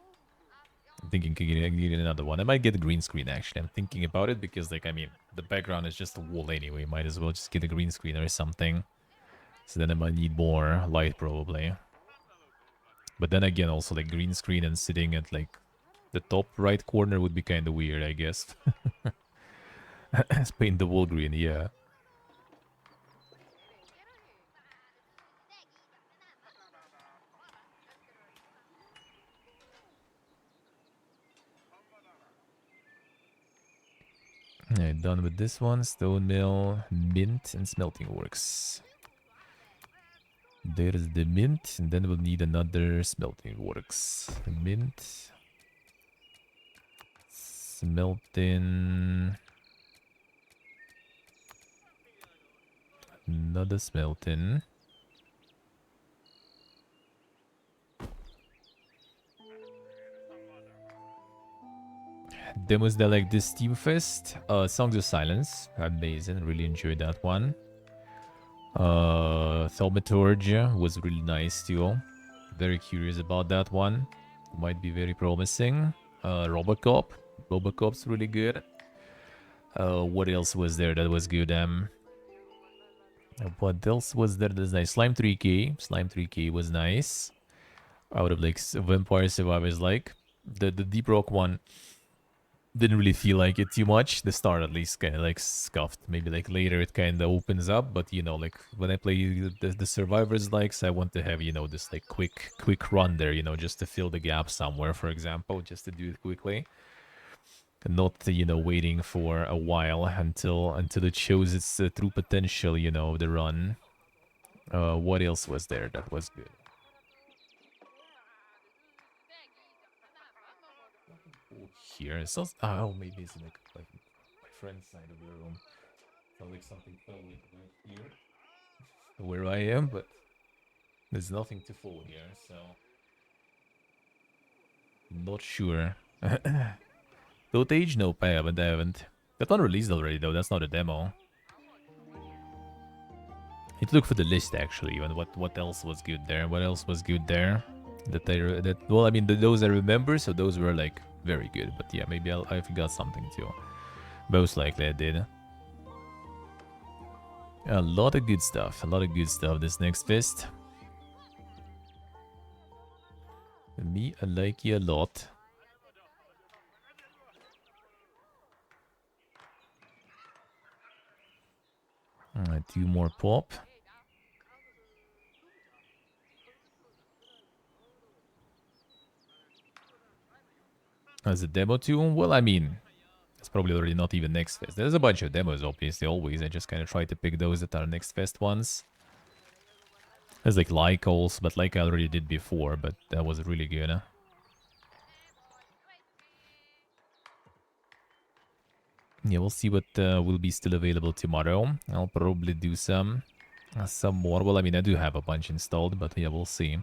A: I'm thinking getting another one. I might get a green screen actually. I'm thinking about it because like I mean the background is just a wall anyway. Might as well just get a green screen or something. So then I might need more light probably. But then again also like green screen and sitting at like the top right corner would be kind of weird, I guess. Let's paint the wall green, yeah. Alright, done with this one. Stone mill, mint, and smelting works. There's the mint, and then we'll need another smelting works. Mint, smelting, another smelting. Demos that like this Steam Fest. Songs of Silence. Amazing. Really enjoyed that one. Thaumaturge was really nice too. Very curious about that one. Might be very promising. Robocop. Robocop's really good. What else was there that was good? What else was there that's nice? Slime 3K. Slime 3K was nice. Out of like Vampire Survivors, like the Deep Rock one. Didn't really feel like it too much. The start at least kind of like scuffed. Maybe like later it kind of opens up. But you know, like when I play the Survivors likes, I want to have, you know, this like quick run there, you know, just to fill the gap somewhere, for example, just to do it quickly. And not, you know, waiting for a while until it shows its true potential, you know, the run. What else was there that was good? Here. It's also, oh, maybe it's like my friend's side of the room. Sounds like something fell like right here, where I am, but there's nothing to fall here, so not sure. Dotage? Nope, I haven't. That one released already though. That's not a demo. Need to look for the list actually. And what else was good there? What else was good there? Well, I mean those I remember, so those were like very good. But yeah, maybe I forgot something too. Most likely I did. A lot of good stuff. A lot of good stuff this next fest. Me, I like you a lot. Alright, 2 more pop. As a demo too? Well, I mean, it's probably already not even next fest. There's a bunch of demos, obviously, always. I just kind of try to pick those that are next fest ones. There's like Lycos, but like I already did before, but that was really good, huh? Yeah, we'll see what will be still available tomorrow. I'll probably do some more. Well, I mean, I do have a bunch installed, but yeah, we'll see.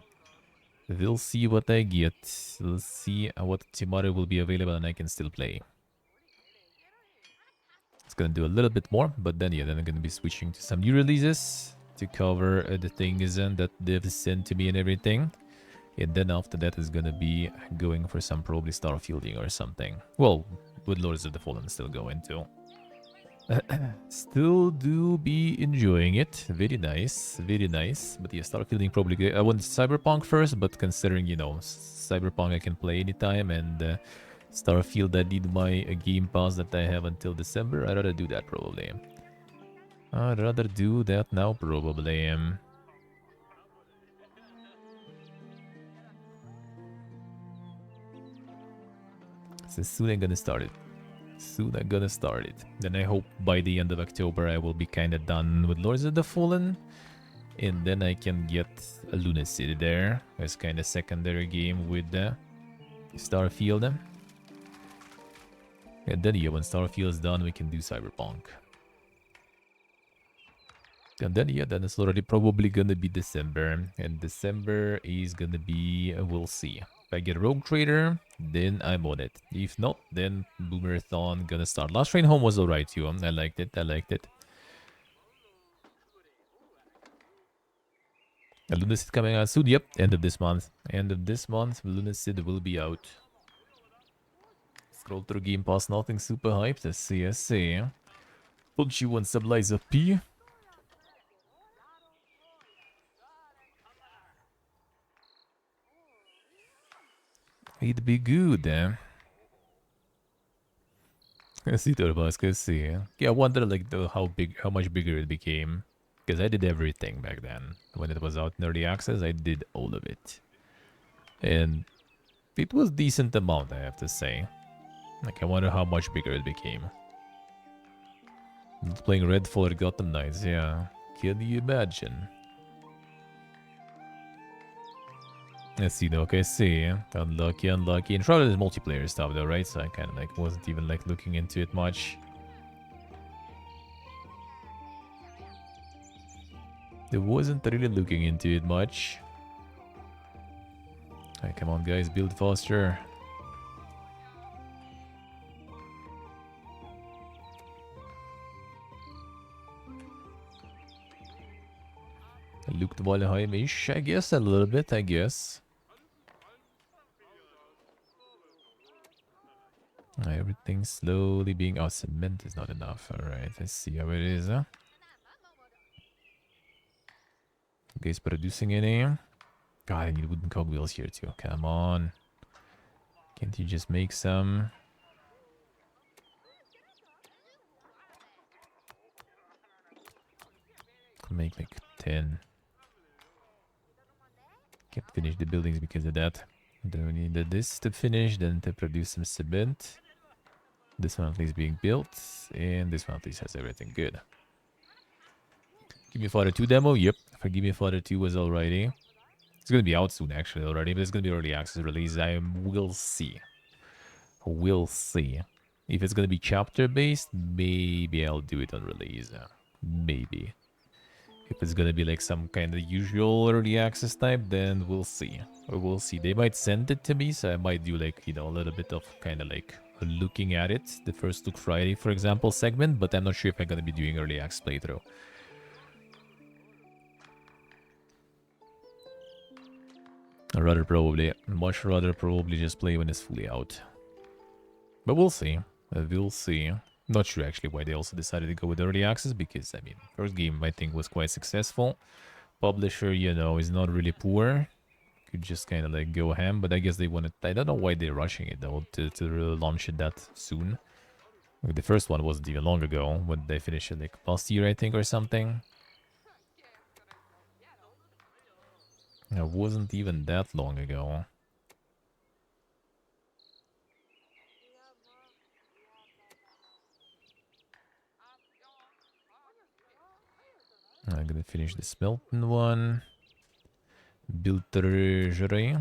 A: We'll see what I get. We'll see what tomorrow will be available and I can still play. It's gonna do a little bit more, but then yeah, then I'm gonna be switching to some new releases to cover the things that they've sent to me and everything. And then after that is gonna be going for some probably Starfielding or something. Well, with Lords of the Fallen still going to. Still do be enjoying it. Very nice, very nice. But yeah, Starfielding probably... I want Cyberpunk first, but considering, you know, Cyberpunk I can play anytime, and Starfield I need my Game Pass that I have until December, I'd rather do that probably. I'd rather do that now probably. So soon I'm gonna start it. Soon I'm gonna start it. Then I hope by the end of October I will be kinda done with Lords of the Fallen. And then I can get a Luna City there as kinda secondary game with Starfield. And then yeah, when Starfield's done we can do Cyberpunk. And then yeah, then it's already probably gonna be December. And December is gonna be, we'll see. If I get Rogue Trader, then I'm on it. If not, then Boomerthon gonna start. Last Train Home was alright too. I liked it, I liked it. Lunasid coming out soon. Yep, end of this month. End of this month, Lunasid will be out. Scroll through Game Pass, nothing super hyped. I see. Don't you want some Liza P? It'd be good, eh? I see Turbos, I see. Yeah, I wonder like how much bigger it became. Because I did everything back then. When it was out in early access, I did all of it. And it was decent amount, I have to say. Like, I wonder how much bigger it became. Playing Redfall at Gotham Knights, yeah. Can you imagine? Let's see, okay, see. Unlucky, unlucky. And Shrouded is multiplayer stuff though, right? So I kind of like wasn't even like looking into it much. I wasn't really looking into it much. Alright, come on guys, build faster. Looked Valheim-ish, I guess, a little bit, I guess. Everything's slowly being... Oh, cement is not enough. Alright, let's see how it is, huh? You guys producing any? God, I need wooden cogwheels here too. Come on. Can't you just make some? Could make like 10. Can't finish the buildings because of that. Then we need this to finish, then to produce some cement. This one at least being built, and this one at least has everything good. Give Me Father 2 demo? Yep. Give Me Father 2 was already. It's gonna be out soon actually already, but it's gonna be early access release. I will see. We'll see. If it's gonna be chapter based, maybe I'll do it on release. Maybe. If it's gonna be like some kind of usual early access type, then we'll see. Or we'll see. They might send it to me, so I might do like, you know, a little bit of kind of like looking at it. The first look Friday, for example, segment, but I'm not sure if I'm gonna be doing early access playthrough. Much rather probably just play when it's fully out. But we'll see. We'll see. Not sure actually why they also decided to go with early access, because I mean, first game I think was quite successful. Publisher, you know, is not really poor. Could just kind of like go ham, but I guess they wanted... I don't know why they're rushing it though to launch it that soon. Like, the first one wasn't even long ago when they finished it like last year, I think, or something. It wasn't even that long ago. I'm gonna finish the smelting one. Build treasury.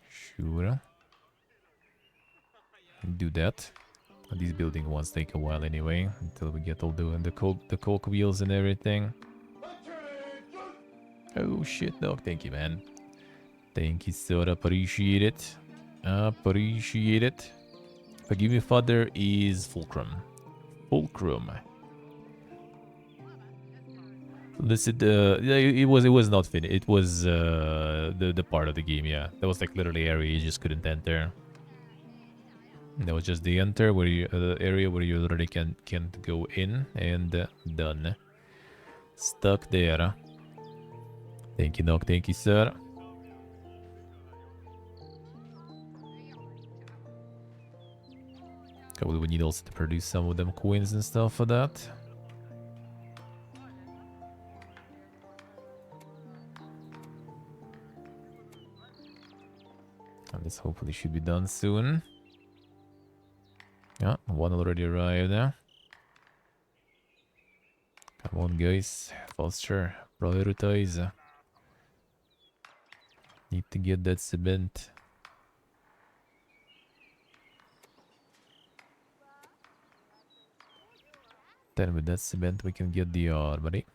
A: Sure. Do that. These building ones take a while anyway, until we get all the coke wheels and everything. Oh shit, dog. Thank you, man. Thank you, sir. Appreciate it. Appreciate it. Forgive Me Father is Fulcrum. Fulcrum. Listen, it was not finished. It was the part of the game, yeah. That was like literally area you just couldn't enter. That was just the enter where you area where you already can't go in, and done. Stuck there. Thank you, Doc. Thank you, sir. Probably we need also to produce some of them coins and stuff for that. And this hopefully should be done soon. Yeah, one already arrived there. Come on, guys. Faster. Prioritize. Need to get that cement. Then with that cement, we can get the armory.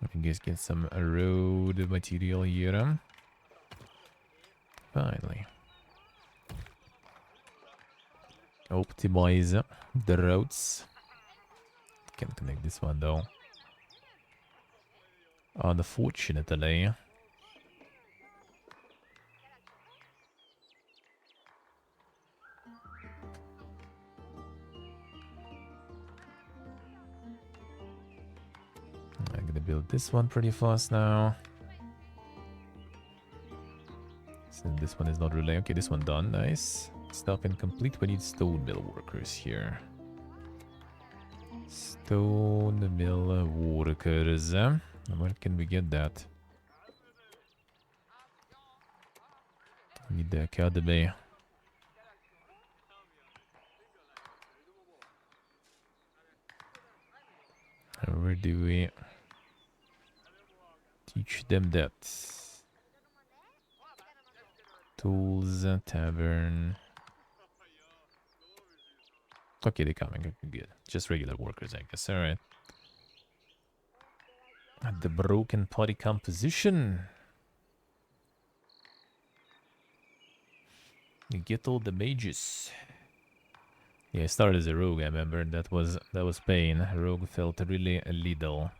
A: We can just get some road material here. Finally. Optimize the roads. Can't connect this one though. Unfortunately. I'm gonna build this one pretty fast now. So this one is not really... Okay, this one done. Nice. Stuff incomplete. We need stone mill workers here. Stone mill workers. Where can we get that? We need the academy. Where do we teach them that? Tools, tavern. Okay, they're coming. Okay, good. Just regular workers, I guess. Alright. The broken potty composition. You get all the mages. Yeah, I started as a rogue, I remember. That was pain. Rogue felt really little.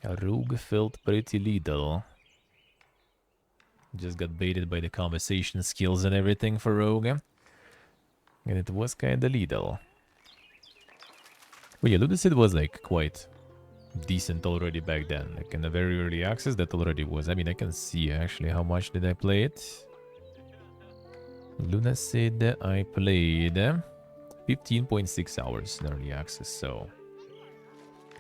A: A rogue felt pretty little. Just got baited by the conversation skills and everything for rogue. And it was kinda little. But yeah, Ludicid was like quite decent already back then. Like in the very early access, that already was. I mean, I can see actually how much did I play it. Lunacid, I played 15.6 hours in early access, so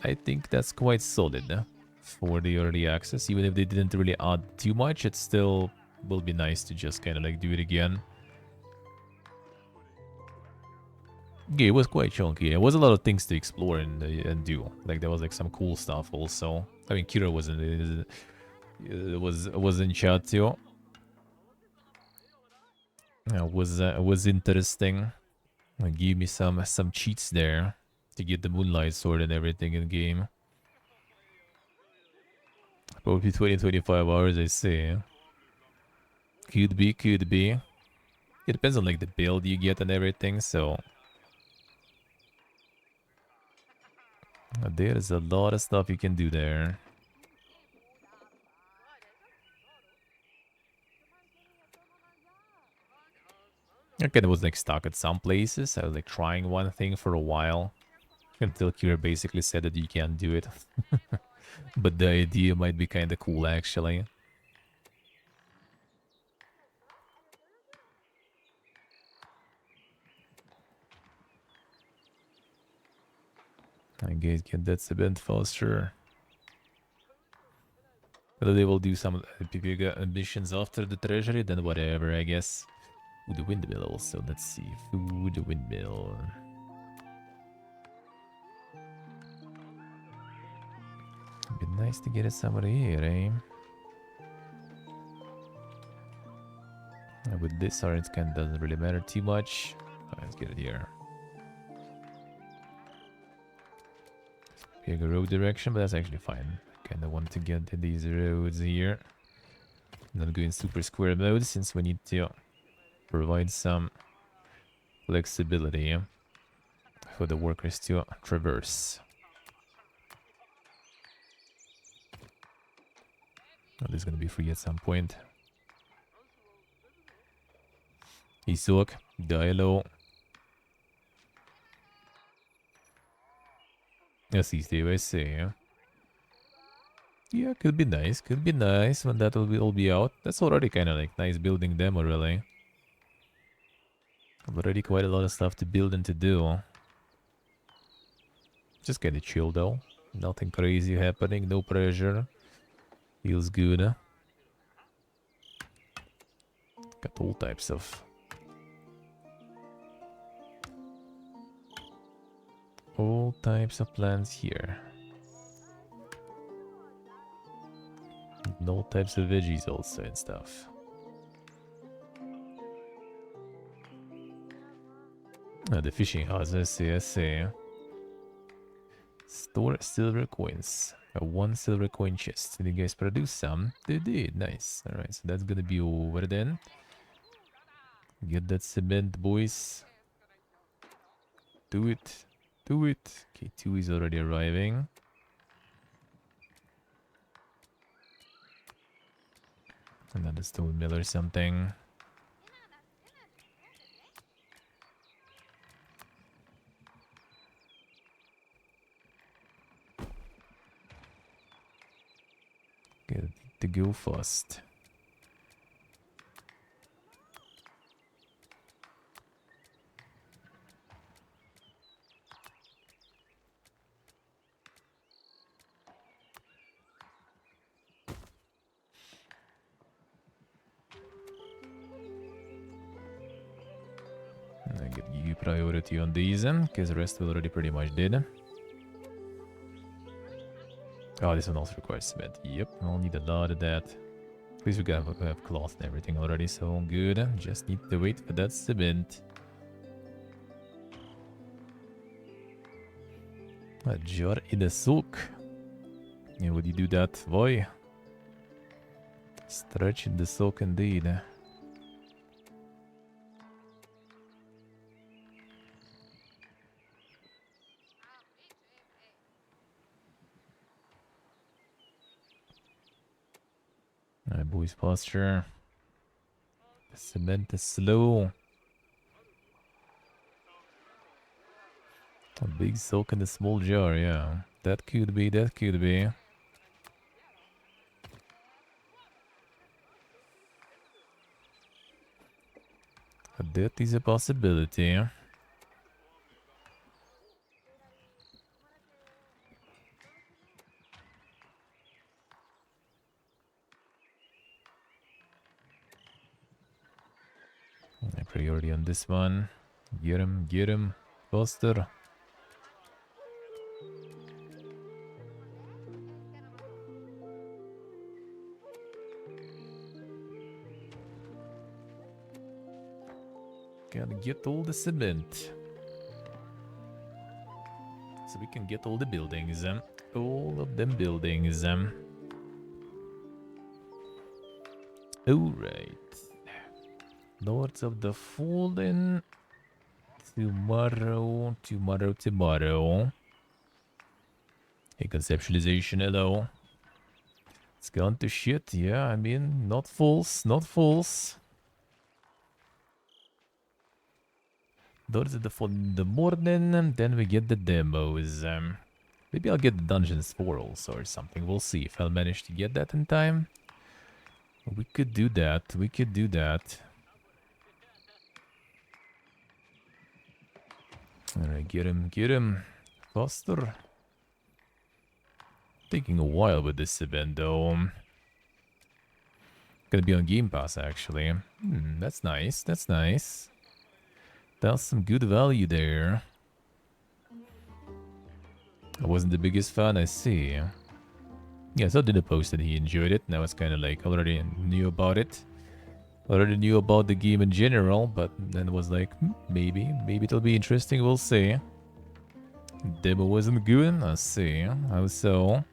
A: I think that's quite solid for the early access. Even if they didn't really add too much, it still will be nice to just kind of like do it again. Yeah, it was quite chunky. It was a lot of things to explore and do. Like there was like some cool stuff also. I mean, Kira was in chat too. It was interesting. It gave me some cheats there to get the Moonlight Sword and everything in game. Probably 20-25 hours, I say. Could be. It depends on like the build you get and everything, so there's a lot of stuff you can do there. I kind of was like stuck at some places. I was like trying one thing for a while until Kira basically said that you can't do it. But the idea might be kind of cool actually. I guess get that cement faster. Whether they will do some bigger ambitions after the treasury, then whatever, I guess. Ooh, the windmill also. Let's see. Food, windmill. It'd be nice to get it somewhere here, eh? And with this, it kind of doesn't really matter too much. Let's get it here. Bigger road direction, but that's actually fine. Kind of want to get to these roads here. Not go in super square mode since we need to provide some flexibility for the workers to traverse. Oh, this is gonna be free at some point. Isok, die low. Yes, stay I say. Yeah, could be nice. Could be nice when that will all be out. That's already kind of like nice building demo, really. Already quite a lot of stuff to build and to do. Just kinda chill though. Nothing crazy happening, no pressure. Feels good. Got all types of... all types of plants here. And all types of veggies also and stuff. Ah, the fishing house, I see, I see. Store silver coins. One silver coin chest. Did you guys produce some? They did, nice. Alright, so that's gonna be over then. Get that cement, boys. Do it. Do it. Okay, 2 is already arriving. Another stone mill or something. Get to go fast. I give you priority on these, because the rest we already pretty much did. Oh, this one also requires cement. Yep, I'll need a lot of that. At least we have cloth and everything already, so good. Just need to wait for that cement. A jar in the soak. Yeah, would you do that, boy? Stretch in the soak indeed. Alright, boys, posture. The cement is slow. A big soak in the small jar, yeah. That could be, that could be. That is a possibility. Priority on this one. Get him, faster. Gotta get all the cement. So we can get all the buildings. All of them buildings. Alright. Lords of the Fallen. Tomorrow. Hey, conceptualization, hello. It's gone to shit, yeah, I mean, not false, not false. Lords of the Fallen in the morning, and then we get the demos. Maybe I'll get the Dungeons 4 also or something. We'll see if I'll manage to get that in time. We could do that, we could do that. Alright, get him. Faster. Taking a while with this event though. Gonna be on Game Pass actually. That's nice, that's nice. That's some good value there. I wasn't the biggest fan, I see. Yeah, so did a post that he enjoyed it. Now it's kind of like already knew about it. Already knew about the game in general, but then was like, maybe it'll be interesting, we'll see. Demo wasn't good, I see. How so?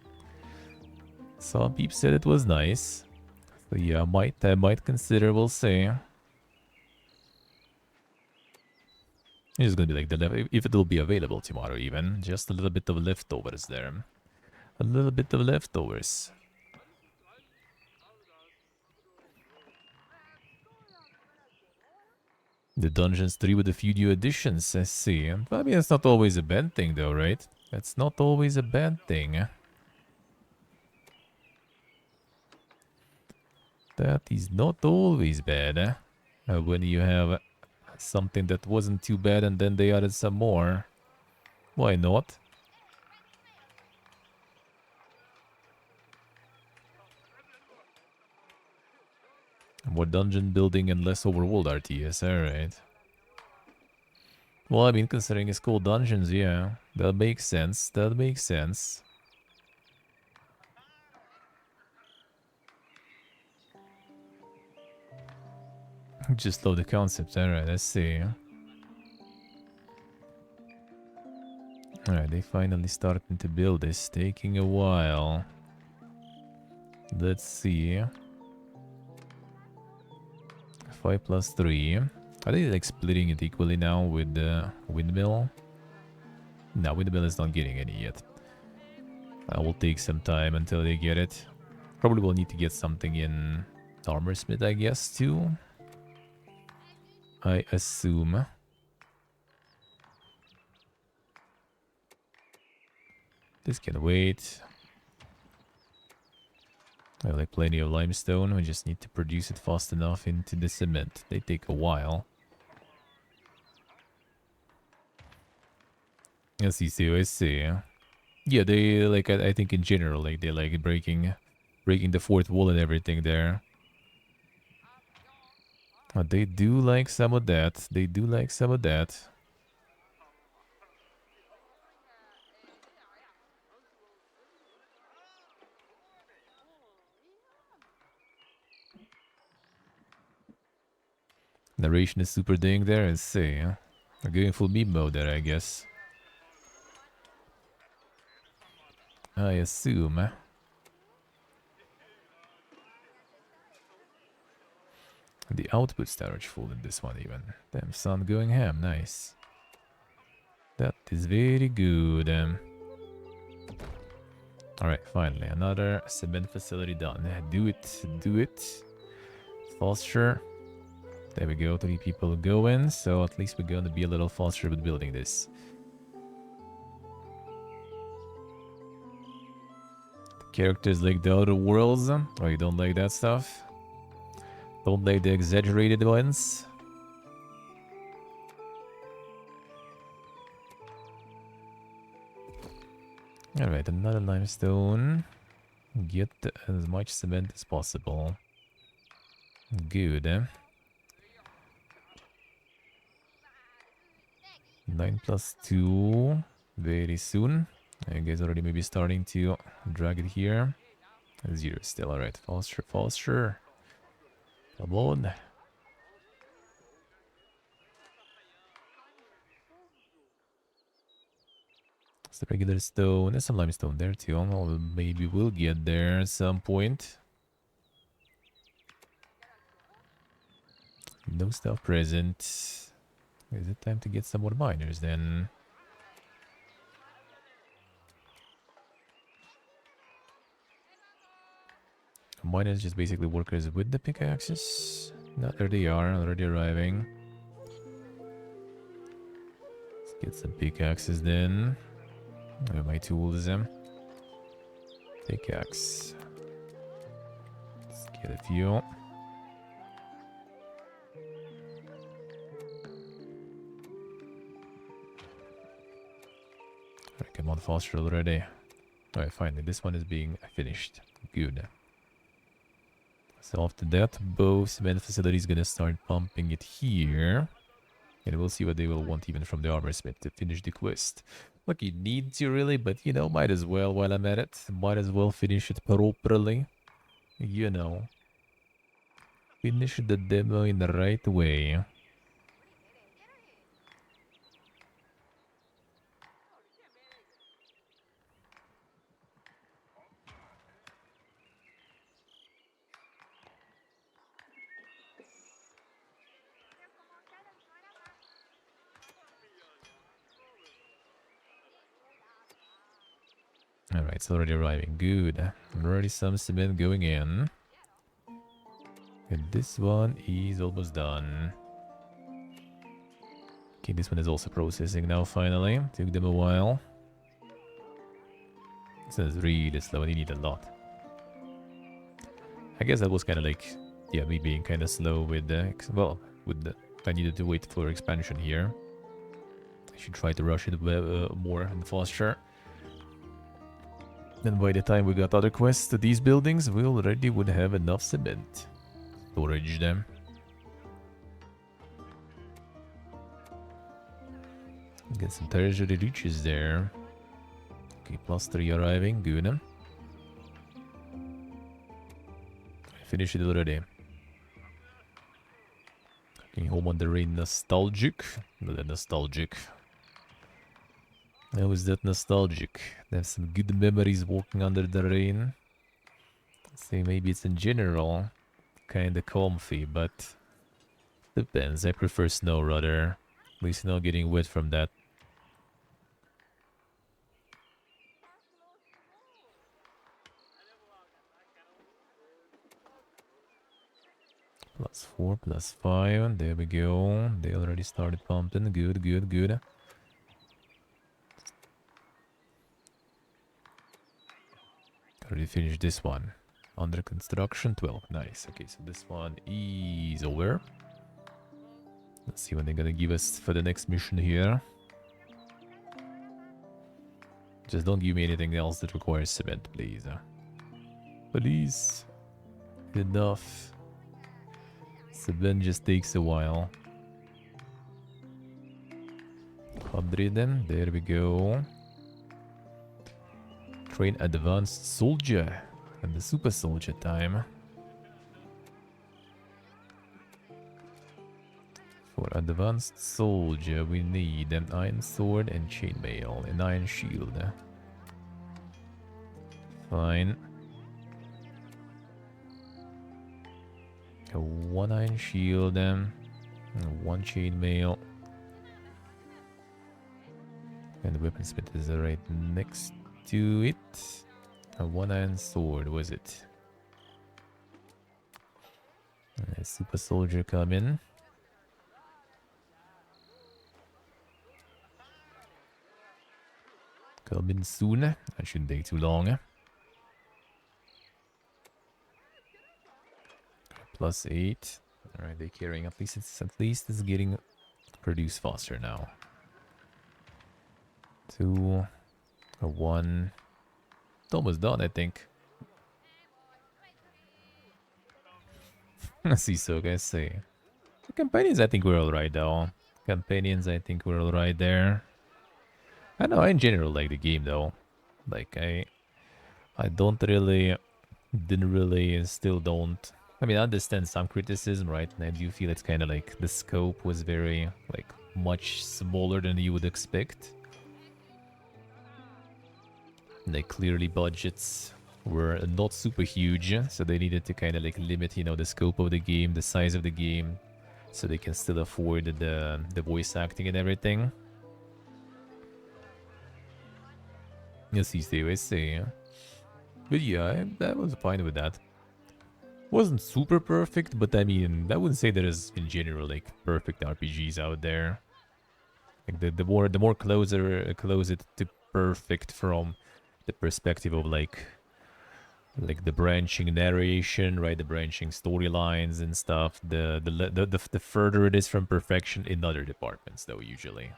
A: Some people said it was nice. So yeah, I might consider, we'll see. It's just gonna be like if it'll be available tomorrow even. Just a little bit of leftovers there. A little bit of leftovers. The Dungeons 3 with a few new additions, I see. I mean, it's not always a bad thing though, right? It's not always a bad thing. That is not always bad when you have something that wasn't too bad and then they added some more. Why not? More dungeon building and less overworld RTS, alright. Well, I mean, considering it's called dungeons, yeah. That makes sense, that makes sense. Just love the concept, alright, let's see. Alright, they finally starting to build this, taking a while. Let's see. 5 plus 3. Are they like splitting it equally now with the windmill? No, windmill is not getting any yet. I will take some time until they get it. Probably will need to get something in armor smith, I guess, too. I assume. This can wait. I have like plenty of limestone. We just need to produce it fast enough into the cement. They take a while. I see, I see. Yeah, they like I think in general like they like breaking the fourth wall and everything there. They do like some of that. They do like some of that. Narration is super ding there. Let's see. We're going full meme mode there, I guess. I assume. The output storage full in this one even. Damn, son going ham. Nice. That is very good. Alright, finally. Another cement facility done. Do it. Do it. Faster. There we go. 3 people going. So at least we're going to be a little faster with building this. The characters like the other worlds. Oh, you don't like that stuff? Don't like the exaggerated ones? Alright, another limestone. Get as much cement as possible. Good, 9 plus 2. Very soon. I guess already maybe starting to drag it here. 0 still, alright. Faster, faster. Come on. It's the regular stone. There's some limestone there too. Well, maybe we'll get there at some point. No stuff present. Is it time to get some more miners then? Miners just basically workers with the pickaxes. No, there they are, already arriving. Let's get some pickaxes then. Where are my tools? Pickaxe. Let's get a few. Alright, come on, faster already. Alright, finally, this one is being finished. Good. So after that, both cement facilities gonna start pumping it here. And we'll see what they will want even from the armor smith to finish the quest. Look, you need to really, but you know, might as well while I'm at it. Might as well finish it properly. You know. Finish the demo in the right way. Alright, it's already arriving. Good. Already some cement going in. And this one is almost done. Okay, this one is also processing now finally. Took them a while. This is really slow. They need a lot. I guess that was kind of like, yeah, me being kind of slow with the, well, with the I needed to wait for expansion here. I should try to rush it more and faster. And by the time we got other quests to these buildings, we already would have enough cement. Storage them. Get some tertiary reaches there. Okay, +3 arriving, good. I finished it already. Okay, home on the rain, nostalgic. Not nostalgic. How is that nostalgic? They have some good memories walking under the rain. Say maybe it's in general kinda comfy, but depends. I prefer snow rather. At least not getting wet from that. +4, +5. There we go. They already started pumping. Good, good, good. Already finished this one. Under construction, 12. Nice. Okay, so this one is over. Let's see what they're gonna give us for the next mission here. Just don't give me anything else that requires cement, please. Please. Enough. Cement just takes a while. 100 then. There we go. Train advanced soldier. And the super soldier time. For advanced soldier, we need an iron sword and chainmail, an iron shield. Fine. A 1 iron shield, 1 chainmail. And the weaponsmith is right next to it. A 1 iron sword, was it? A super soldier come in. Come in soon. That shouldn't take too long. +8. Alright, they're carrying. At least it's getting produced faster now. 2. A 1. It's almost done, I think. I see, so guys say. The companions, I think we're alright though. Companions, I think we're alright there. I know, I in general like the game though. Like, I don't really, didn't really, and still don't. I mean, I understand some criticism, right? And I do feel it's kind of like the scope was very, like, much smaller than you would expect. Like, clearly budgets were not super huge, so they needed to kind of like limit, you know, the scope of the game, the size of the game, so they can still afford the voice acting and everything. Yes, they always say. But yeah, I was fine with that. Wasn't super perfect, but I mean, I wouldn't say there is in general like perfect RPGs out there. Like the more closer to perfect from the perspective of like the branching narration, right? The branching storylines and stuff. The further it is from perfection in other departments, though, usually.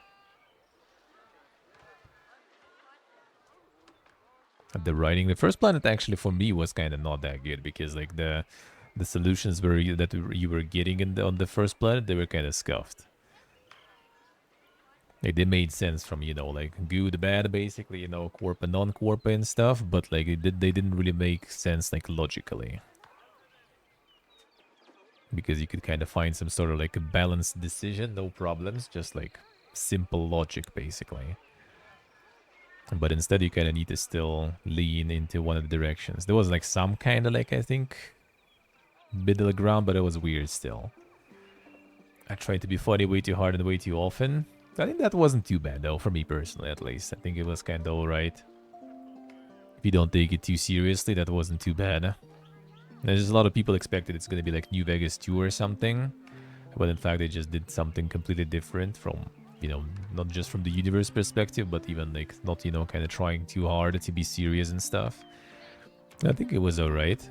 A: The writing, the first planet actually for me was kind of not that good because like the solutions that you were getting on the first planet, they were kind of scuffed. Like, they made sense from, you know, like good, bad, basically, you know, corp and non-corp and stuff, but like they didn't really make sense like logically. Because you could kind of find some sort of like a balanced decision, no problems, just like simple logic basically. But instead you kind of need to still lean into one of the directions. There was like some kind of like, I think, middle ground, but it was weird still. I tried to be funny way too hard and way too often. I think that wasn't too bad though, for me personally at least. I think it was kind of alright. If you don't take it too seriously, that wasn't too bad. There's just a lot of people expected it's going to be like New Vegas 2 or something. But in fact, they just did something completely different from, you know, not just from the universe perspective, but even like not, you know, kind of trying too hard to be serious and stuff. I think it was alright.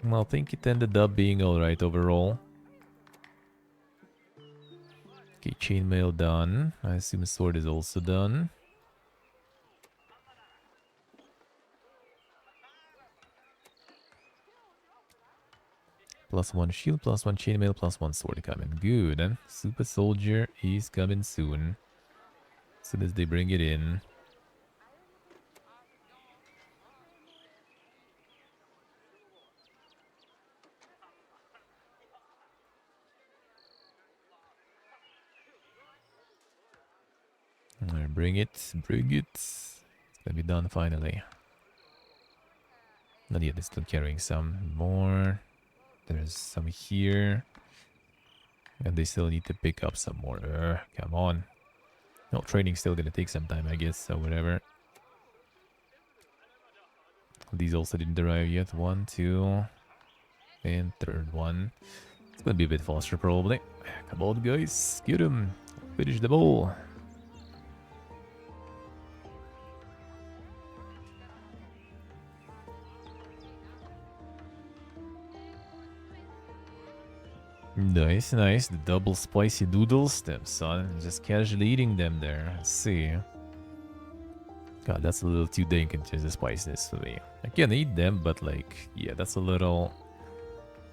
A: Well, I think it ended up being alright overall. Okay, chainmail done. I assume sword is also done. +1 shield, +1 chainmail, +1 sword coming. Good. And super soldier is coming soon. As soon as they bring it in. Alright, bring it, bring it. It's gonna be done finally. Not yet, they're still carrying some more. There's some here. And they still need to pick up some more. Come on. No, training's still gonna take some time, I guess, so whatever. These also didn't arrive yet. 1, 2, and third one. It's gonna be a bit faster, probably. Come on, guys. Get him. Finish the ball. Nice, nice. The double spicy noodles. Them, son. Just casually eating them there. Let's see. God, that's a little too dank in terms of spiciness for me. I can eat them, but like, yeah, that's a little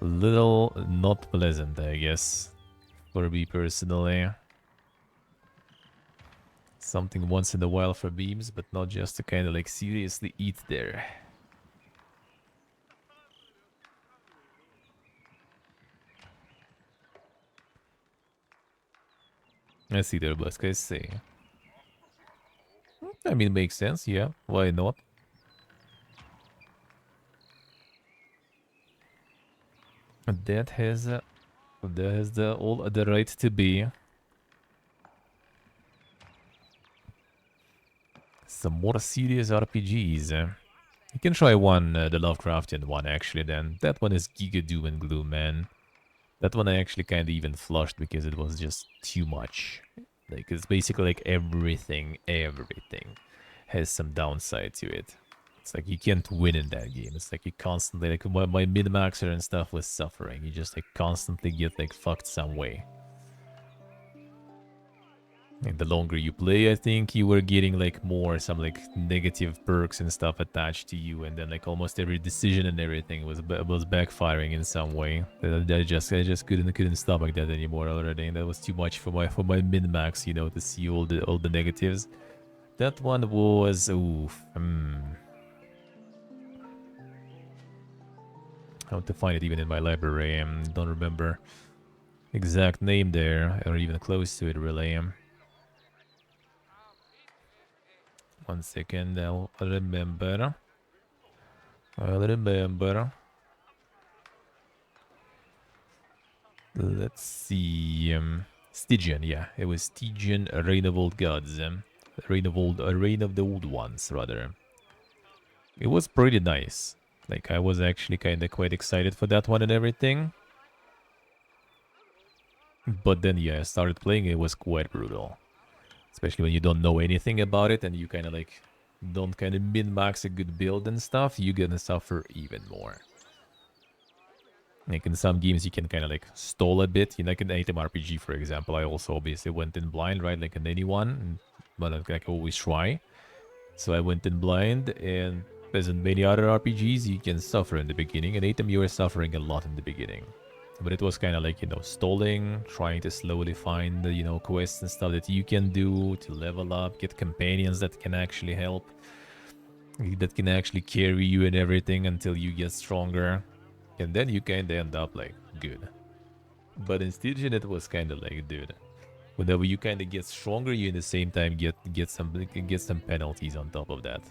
A: not pleasant, I guess. For me personally. Something once in a while for beams, but not just to kind of like seriously eat there. I see there, but guys say. I mean, it makes sense, yeah. Why not? That has all the right to be. Some more serious RPGs. You can try one, the Lovecraftian one, actually, then. That one is Giga Doom and Gloom, man. That one I actually kind of even flushed because it was just too much. Like, it's basically like everything has some downside to it. It's like you can't win in that game. It's like you constantly, like my min-maxer and stuff was suffering. You just like constantly get like fucked some way. And the longer you play, I think you were getting like some like negative perks and stuff attached to you, and then like almost every decision and everything was backfiring in some way. I just couldn't stomach that anymore already, and that was too much for my min max, you know, to see all the negatives. That one was oof. How to find it even in my library? Don't remember exact name there, or even close to it really. 1 second, I'll remember. Let's see. Stygian, yeah. It was Stygian Reign of Old Gods. Reign of the Old Ones, rather. It was pretty nice. Like, I was actually kind of quite excited for that one and everything. But then, yeah, I started playing, it was quite brutal. Especially when you don't know anything about it and you kind of like don't kind of min-max a good build and stuff, you're gonna suffer even more. Like in some games you can kind of like stall a bit. You know, like in Item RPG, for example, I also obviously went in blind, right? Like in anyone, but I always try. So I went in blind, and as in many other RPGs, you can suffer in the beginning. And Item, you were suffering a lot in the beginning. But it was kind of like, you know, stalling, trying to slowly find, you know, quests and stuff that you can do to level up, get companions that can actually help, that can actually carry you and everything until you get stronger. And then you kind of end up like, good. But in Stygian, it was kind of like, dude, whenever you kind of get stronger, you in the same time get some penalties on top of that.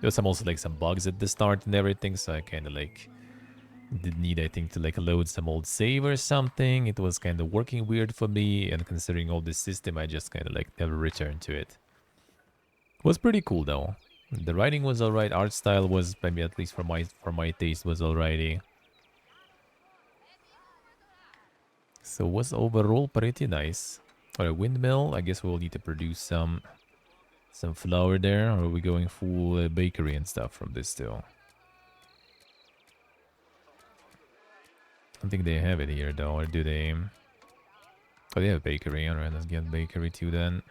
A: There was also like some bugs at the start and everything, so I kind of like did need, I think, to like load some old save or something. It was kind of working weird for me, and considering all this system, I just kind of like never returned to it. It was pretty cool though. The writing was alright, art style was, maybe at least for my taste, was alrighty. So it was overall pretty nice. Or a windmill, I guess we'll need to produce some flour there, or are we going full bakery and stuff from this too? I don't think they have it here though, or do they? Oh, they have bakery. Alright, let's get bakery too then.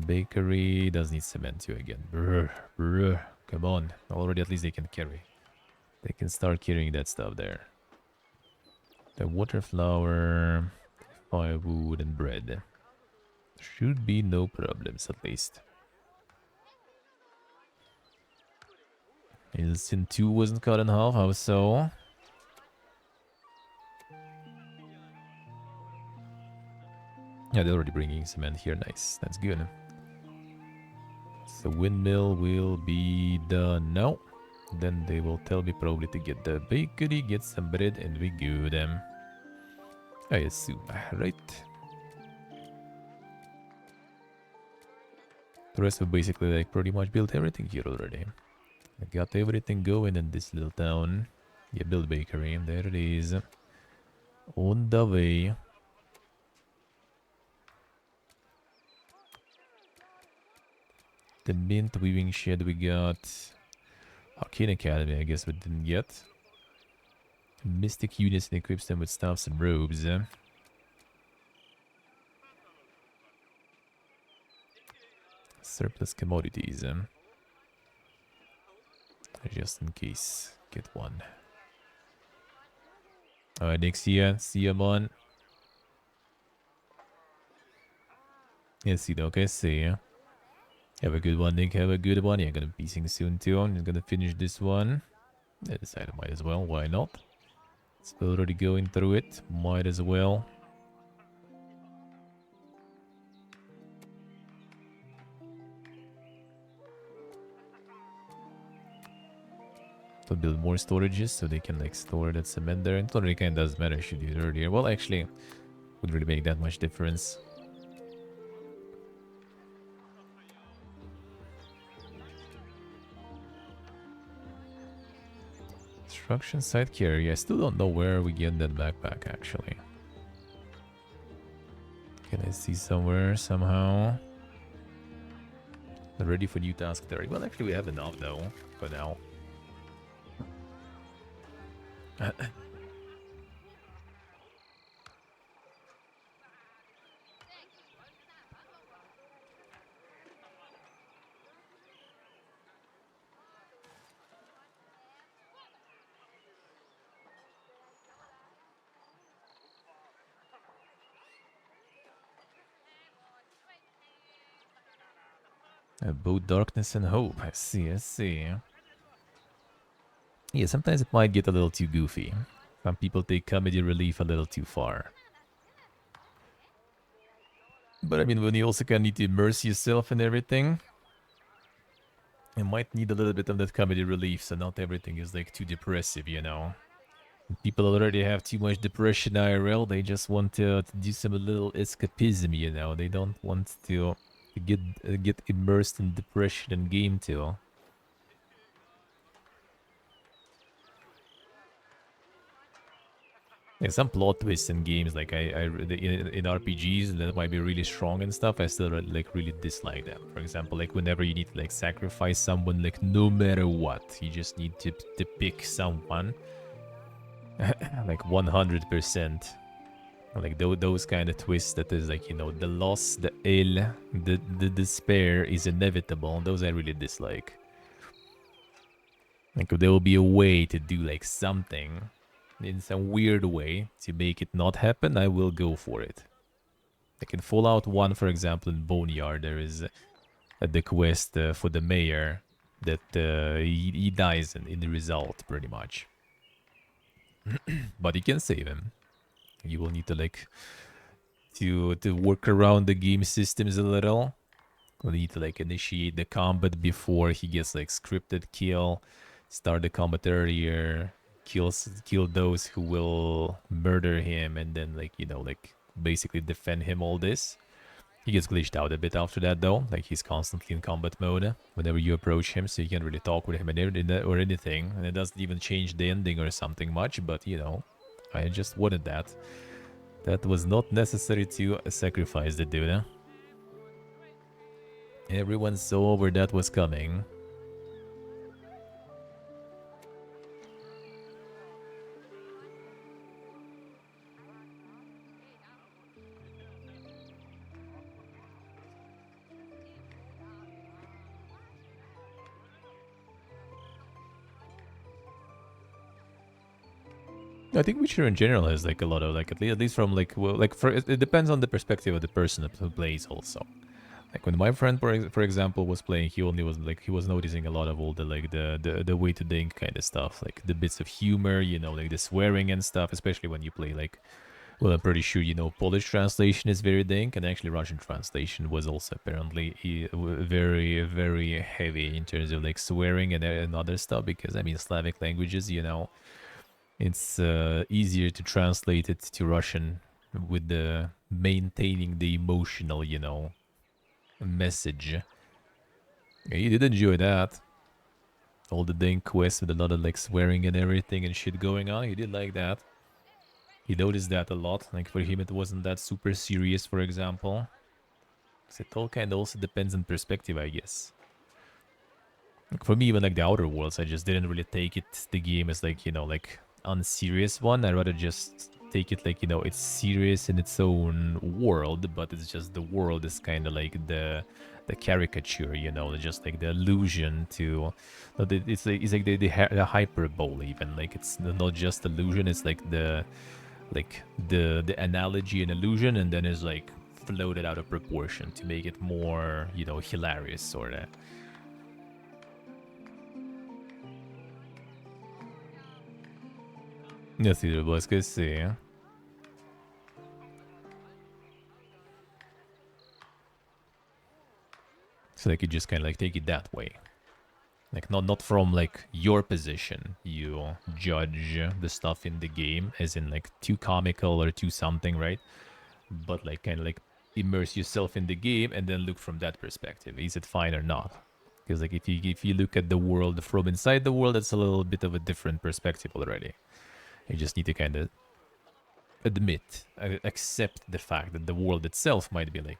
A: Bakery does need cement too again. Brr, brr. Come on. Already at least they can carry. They can start carrying that stuff there. The water flower, firewood, and bread. Should be no problems at least. Sin 2 wasn't cut in half, how so? Yeah, they're already bringing cement here. Nice, that's good. So windmill will be done now. Then they will tell me probably to get the bakery, get some bread, and we go them. I assume, right? The rest of basically like pretty much built everything here already. I got everything going in this little town. Yeah, build bakery, there it is. On the way. The mint weaving shed we got. Arcane Academy, I guess we didn't get. Mystic unison equips them with staffs and robes. Surplus commodities. Just in case. Get one. Alright, Nick, see ya. See ya, man. Yeah, see, okay, see ya. Have a good one, Nick. Have a good one. Yeah, I'm gonna be piecing soon too. I'm just gonna finish this one. I decided I might as well. Why not? It's already going through it. Might as well. To build more storages so they can like store that cement there. It already kind of does matter. I should do it earlier. Well, actually, wouldn't really make that much difference. Construction site carry. I still don't know where we get that backpack actually. Can I see somewhere somehow? Ready for new task 30. Well, actually, we have enough though for now. Both darkness and hope. I see, I see. Yeah, sometimes it might get a little too goofy. Some people take comedy relief a little too far. But I mean, when you also kind of need to immerse yourself in everything, you might need a little bit of that comedy relief, so not everything is like too depressive, you know. People already have too much depression IRL, they just want to do some little escapism, you know. They don't want to get immersed in depression in game too. Like some plot twists in games, like in RPGs that might be really strong and stuff, I still like really dislike them. For example, like whenever you need to like sacrifice someone, like no matter what, you just need to pick someone, like 100%. Like those kind of twists that is like, you know, the loss, the ill, the despair is inevitable. Those I really dislike. Like if there will be a way to do like something in some weird way to make it not happen, I will go for it. Like in Fallout 1, for example, in Boneyard, there is the quest for the mayor that he dies in the result, pretty much. But you can save him. You will need to like to work around the game systems a little. You need to like initiate the combat before he gets like scripted kill, start the combat earlier, kill those who will murder him, and then like, you know, like basically defend him. All this, he gets glitched out a bit after that though, like he's constantly in combat mode whenever you approach him, so you can't really talk with him or anything, and it doesn't even change the ending or something much. But you know, I just wanted that. That was not necessary to sacrifice the dude. Everyone saw where that was coming. I think Witcher in general has like a lot of like at least from like well, like for it depends on the perspective of the person who plays also. Like when my friend, for example, was playing, he only was like he was noticing a lot of all the like the way to think kind of stuff, like the bits of humor, like the swearing and stuff, especially when you play like. Well, I'm pretty sure Polish translation is very dank, and actually Russian translation was also apparently very very heavy in terms of like swearing and other stuff. Because I mean Slavic languages, it's easier to translate it to Russian with the maintaining the emotional, message. Yeah, he did enjoy that. All the dang quests with a lot of like swearing and everything and shit going on. He did like that. He noticed that a lot. Like for him, it wasn't that super serious, for example. So it all kind of also depends on perspective, I guess. Like for me, even like the Outer Worlds, I just didn't really take it, the game as like, like unserious one. I'd rather just take it like, it's serious in its own world, but it's just the world is kind of like the caricature, just like the allusion to, no, it's like the hyperbole even, like it's not just illusion, it's like the analogy and illusion, and then is like floated out of proportion to make it more, hilarious sort of. Ja, sì, lo può sì. So they could just kind of like take it that way. Like not from like your position. You judge the stuff in the game as in like too comical or too something, right? But like kind of like immerse yourself in the game and then look from that perspective. Is it fine or not? Because like if you look at the world from inside the world, it's a little bit of a different perspective already. You just need to kind of admit, accept the fact that the world itself might be like,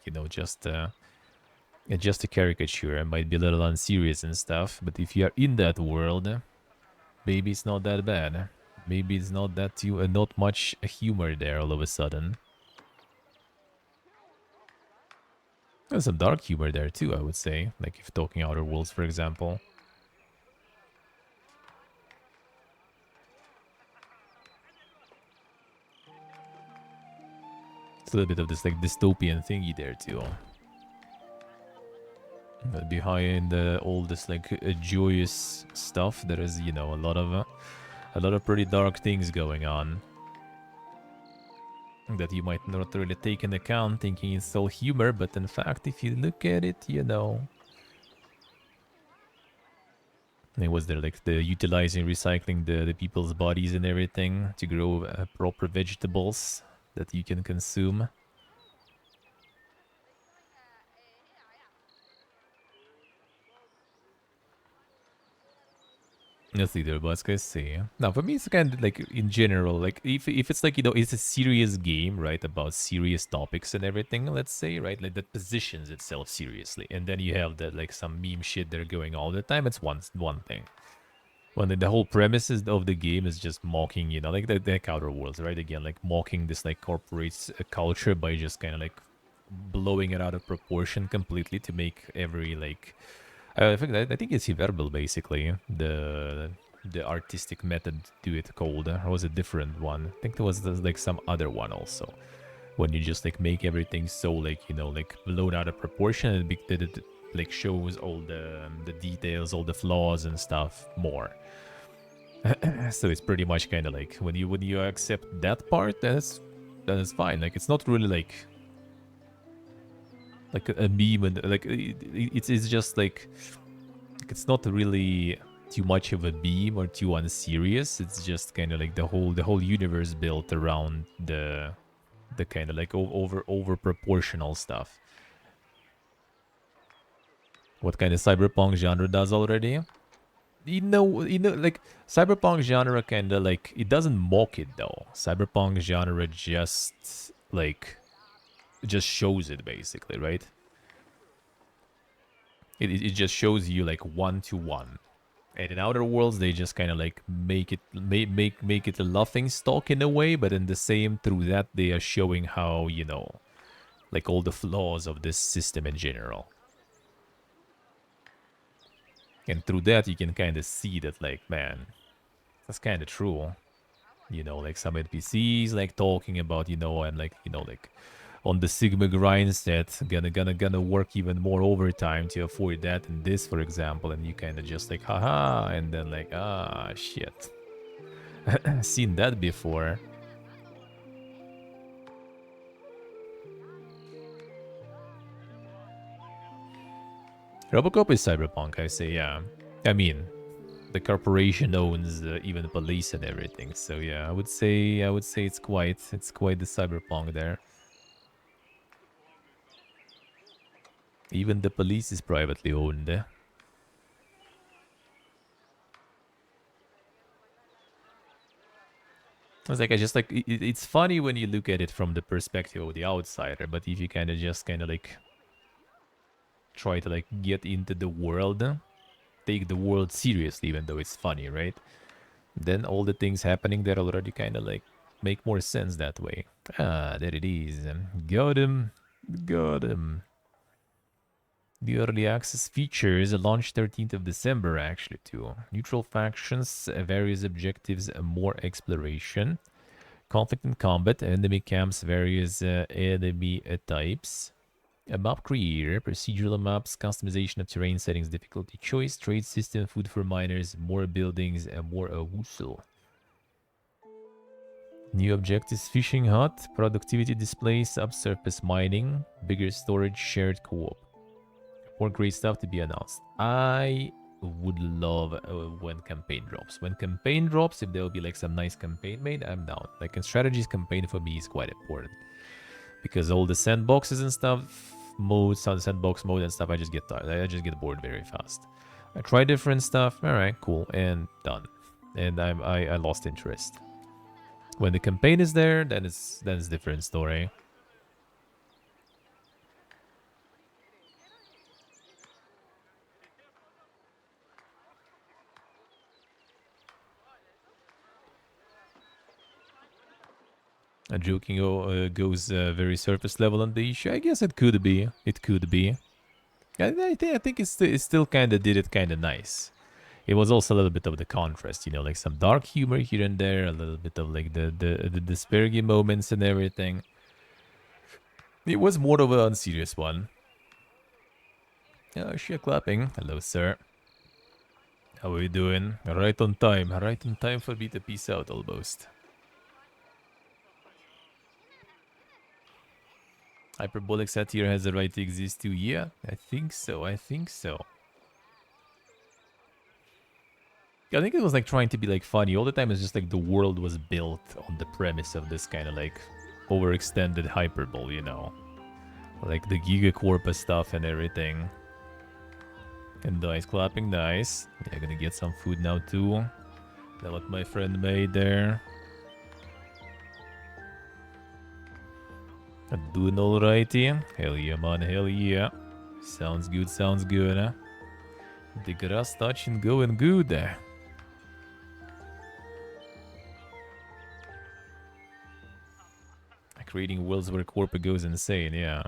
A: just a caricature and might be a little unserious and stuff. But if you are in that world, maybe it's not that bad. Maybe it's not that too, not much humor there all of a sudden. There's some dark humor there too, I would say. Like if talking Outer Worlds, for example. It's a little bit of this like dystopian thingy there too. But behind all this like joyous stuff, there is a lot of pretty dark things going on that you might not really take into account, thinking it's all humor. But in fact, if you look at it, it was there like the utilizing, recycling the people's bodies and everything to grow proper vegetables that you can consume. Yes, either, but let's go see. Now, for me, it's kind of like in general, like if it's like it's a serious game, right, about serious topics and everything. Let's say, right, like that positions itself seriously, and then you have that like some meme shit they're going all the time. It's one thing. When the whole premises of the game is just mocking, like the Outer Worlds, right? Again, like mocking this like corporate culture by just kind of like blowing it out of proportion completely to make every like I think it's verbal basically the artistic method to it called, or was a different one? I think there was like some other one also when you just like make everything so like like blown out of proportion and it like shows all the details, all the flaws and stuff more. So it's pretty much kind of like when you accept that part, that's fine. Like it's not really like a meme, and like it's just like it's not really too much of a meme or too unserious. It's just kind of like the whole universe built around the kind of like over proportional stuff. What kind of cyberpunk genre does already? Like cyberpunk genre kind of like it doesn't mock it though. Cyberpunk genre just shows it basically, right? It just shows you like one to one. And in Outer Worlds, they just kind of like make it a laughing stock in a way, but in the same through that they are showing how like all the flaws of this system in general. And through that, you can kind of see that like man, that's kind of true. You know, like some NPCs like talking about, you know, and like, you know, like on the Sigma grinds that gonna work even more overtime to afford that and this, for example, and you kind of just like, haha, and then like, ah, shit. Seen that before. Robocop is cyberpunk, I say, yeah. I mean, the corporation owns even the police and everything, so yeah, I would say it's quite the cyberpunk there. Even the police is privately owned. It's like I just like it's funny when you look at it from the perspective of the outsider, but if you kind of just kind of like try to like get into the world, take the world seriously, even though it's funny, right? Then all the things happening there already kind of like make more sense that way. Ah, there it is. Got him. Got him. The early access features launched 13th of December, actually, too. Neutral factions, various objectives, more exploration. Conflict and combat, enemy camps, various enemy types. A map creator, procedural maps, customization of terrain settings, difficulty choice, trade system, food for miners, more buildings, and more wusel. New objectives, fishing hut, productivity display, subsurface mining, bigger storage, shared co-op. More great stuff to be announced. I would love when campaign drops. When campaign drops, if there will be like some nice campaign made, I'm down. Like a strategies campaign for me is quite important. Because all the sandboxes and stuff, modes, sandbox mode and stuff, I just get tired. I just get bored very fast. I try different stuff, alright, cool, and done. And I lost interest. When the campaign is there, then it's different story. Joking goes very surface level on the issue. I guess it could be. It could be. I think it still kind of did it kind of nice. It was also a little bit of the contrast, you know, like some dark humor here and there, a little bit of like the disparity moments and everything. It was more of an unserious one. Oh, sheer clapping. Hello, sir. How are you doing? Right on time. Right on time for me to peace out almost. Hyperbolic satire has the right to exist too. Yeah, I think so. I think so. I think it was like trying to be like funny all the time. It's just like the world was built on the premise of this kind of like overextended hyperbole, you know, like the Gigacorp stuff and everything. And dice clapping, nice. Yeah, gonna get some food now too. That what my friend made there. Doing alrighty. Hell yeah, man. Hell yeah. Sounds good. Sounds good, huh? The grass touching going good there. Creating worlds where Corp goes insane, yeah.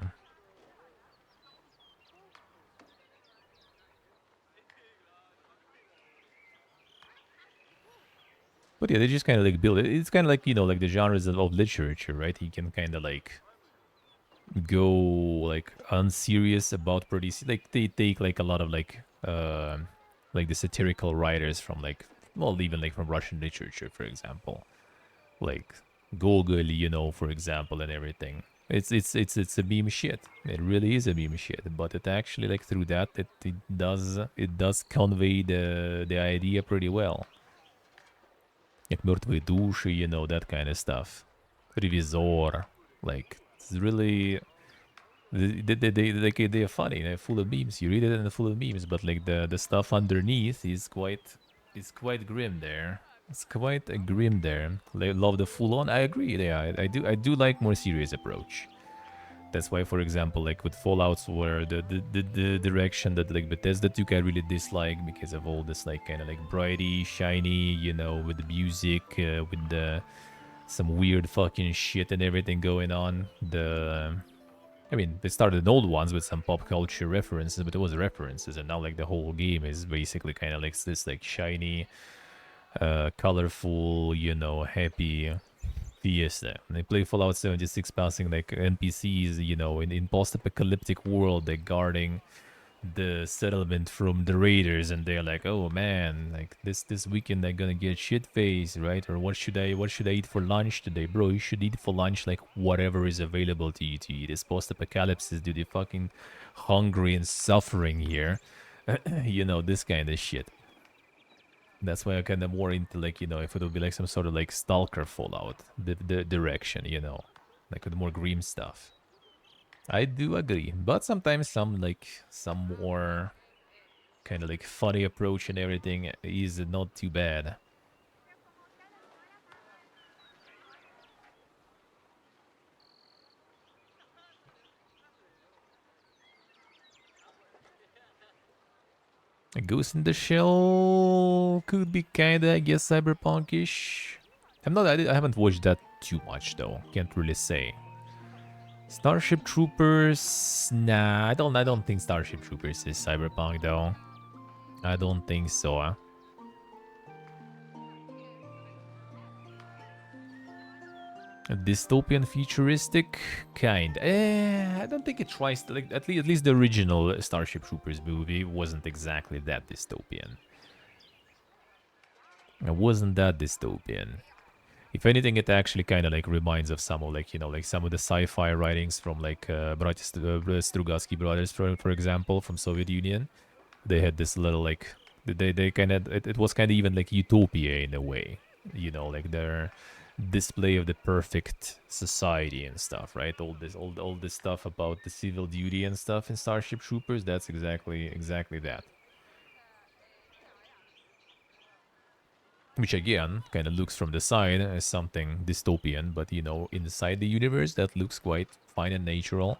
A: But yeah, they just kind of like build it. It's kind of like, you know, like the genres of literature, right? You can kind of like go like unserious about pretty like they take like a lot of like the satirical writers from like, well, even like from Russian literature, for example, like Gogol, you know, for example, and everything. It's a meme shit. It really is a meme shit. But it actually like through that it does convey the idea pretty well. Like мертвые души, you know, that kind of stuff. Revisor, like it's really they're funny. They're full of memes. You read it and they're full of memes, but like the stuff underneath is quite grim there. It's quite a grim there. They love the full on. I agree. Yeah, I do like more serious approach. That's why, for example, like with Fallouts, where the direction that like Bethesda took, I really dislike because of all this like kind of like brighty, shiny, you know, with the music, with the some weird fucking shit and everything going on. I mean, they started old ones with some pop culture references, but it was references, and now like the whole game is basically kind of like this like shiny, colorful, happy Fiesta. And they play Fallout 76 passing like NPCs, in post-apocalyptic world, they're guarding the settlement from the raiders, and they're like, oh man, like this weekend they're gonna get shit faced, right? Or what should I eat for lunch today? Bro, you should eat for lunch like whatever is available to you to eat. It's post-apocalypse, dude. You're fucking hungry and suffering here. This kind of shit. That's why I'm kind of more into like, if it would be like some sort of like Stalker Fallout, the direction, like with more grim stuff. I do agree, but sometimes some more kind of like funny approach and everything is not too bad. A Ghost in the Shell could be kinda, I guess, cyberpunkish. I haven't watched that too much though. Can't really say. Starship Troopers, nah, I don't think Starship Troopers is cyberpunk though. I don't think so. A dystopian futuristic kind. I don't think it tries to, like, at least the original Starship Troopers movie wasn't exactly that dystopian. It wasn't that dystopian. If anything, it actually kind of like reminds of some of like, like some of the sci-fi writings from like Strugatsky brothers, for example, from Soviet Union. They had this little like, they kind of, it was kind of even like utopia in a way, like their display of the perfect society and stuff, right? All this stuff about the civil duty and stuff in Starship Troopers, that's exactly that. Which again, kind of looks from the side as something dystopian, but inside the universe, that looks quite fine and natural.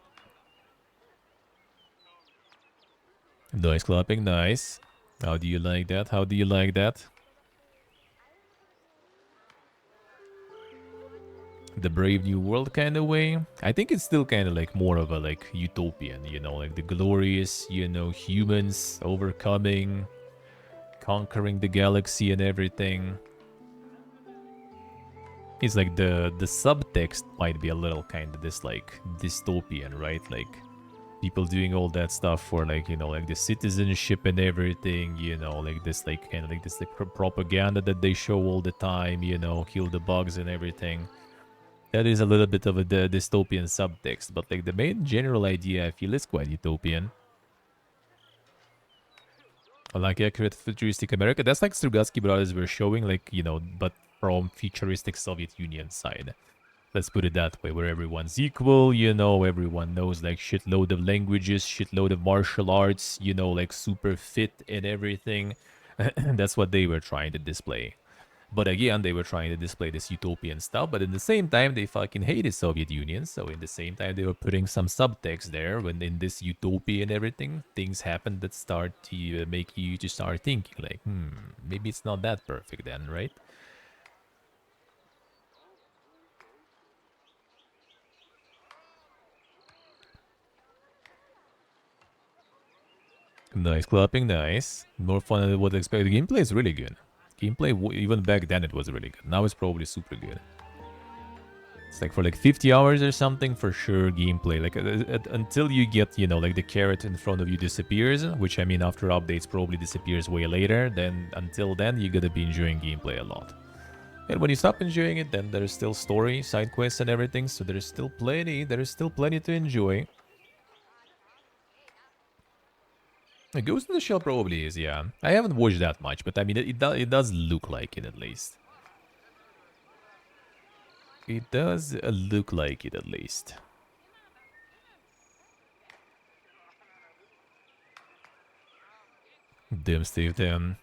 A: Noise clapping, nice. How do you like that? How do you like that? The Brave New World kind of way. I think it's still kind of like more of a like utopian, like the glorious, humans overcoming, conquering the galaxy and everything. It's like the subtext might be a little kind of this like dystopian, right? Like people doing all that stuff for like, like the citizenship and everything, like this like kind of like this like propaganda that they show all the time, kill the bugs and everything. That is a little bit of a dystopian subtext, but like the main general idea I feel is quite utopian. Like accurate futuristic America, that's like Strugatsky brothers were showing, like, but from futuristic Soviet Union side. Let's put it that way, where everyone's equal, everyone knows like shitload of languages, shitload of martial arts, like super fit and everything. That's what they were trying to display. But again, they were trying to display this utopian stuff, but at the same time, they fucking hated Soviet Union. So in the same time, they were putting some subtext there when in this utopia and everything, things happen that start to make you to start thinking like, maybe it's not that perfect then, right? Nice clapping, nice. More fun than what I expected. The gameplay is really good. Gameplay, even back then, it was really good. Now it's probably super good. It's like for like 50 hours or something, for sure, gameplay. Like until you get, like the carrot in front of you disappears, which I mean after updates probably disappears way later, then until then, you're gonna be enjoying gameplay a lot. And when you stop enjoying it, then there's still story, side quests and everything, so there's still plenty to enjoy. A Ghost in the Shell probably is, yeah. I haven't watched that much, but I mean, it does look like it at least. It does look like it at least. Damn, Steve, damn.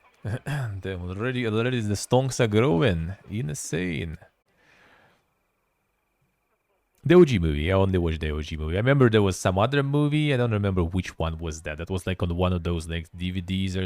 A: Damn, already the stonks are growing. Insane. The OG movie. I only watched the OG movie. I remember there was some other movie. I don't remember which one was that. That was like on one of those like DVDs or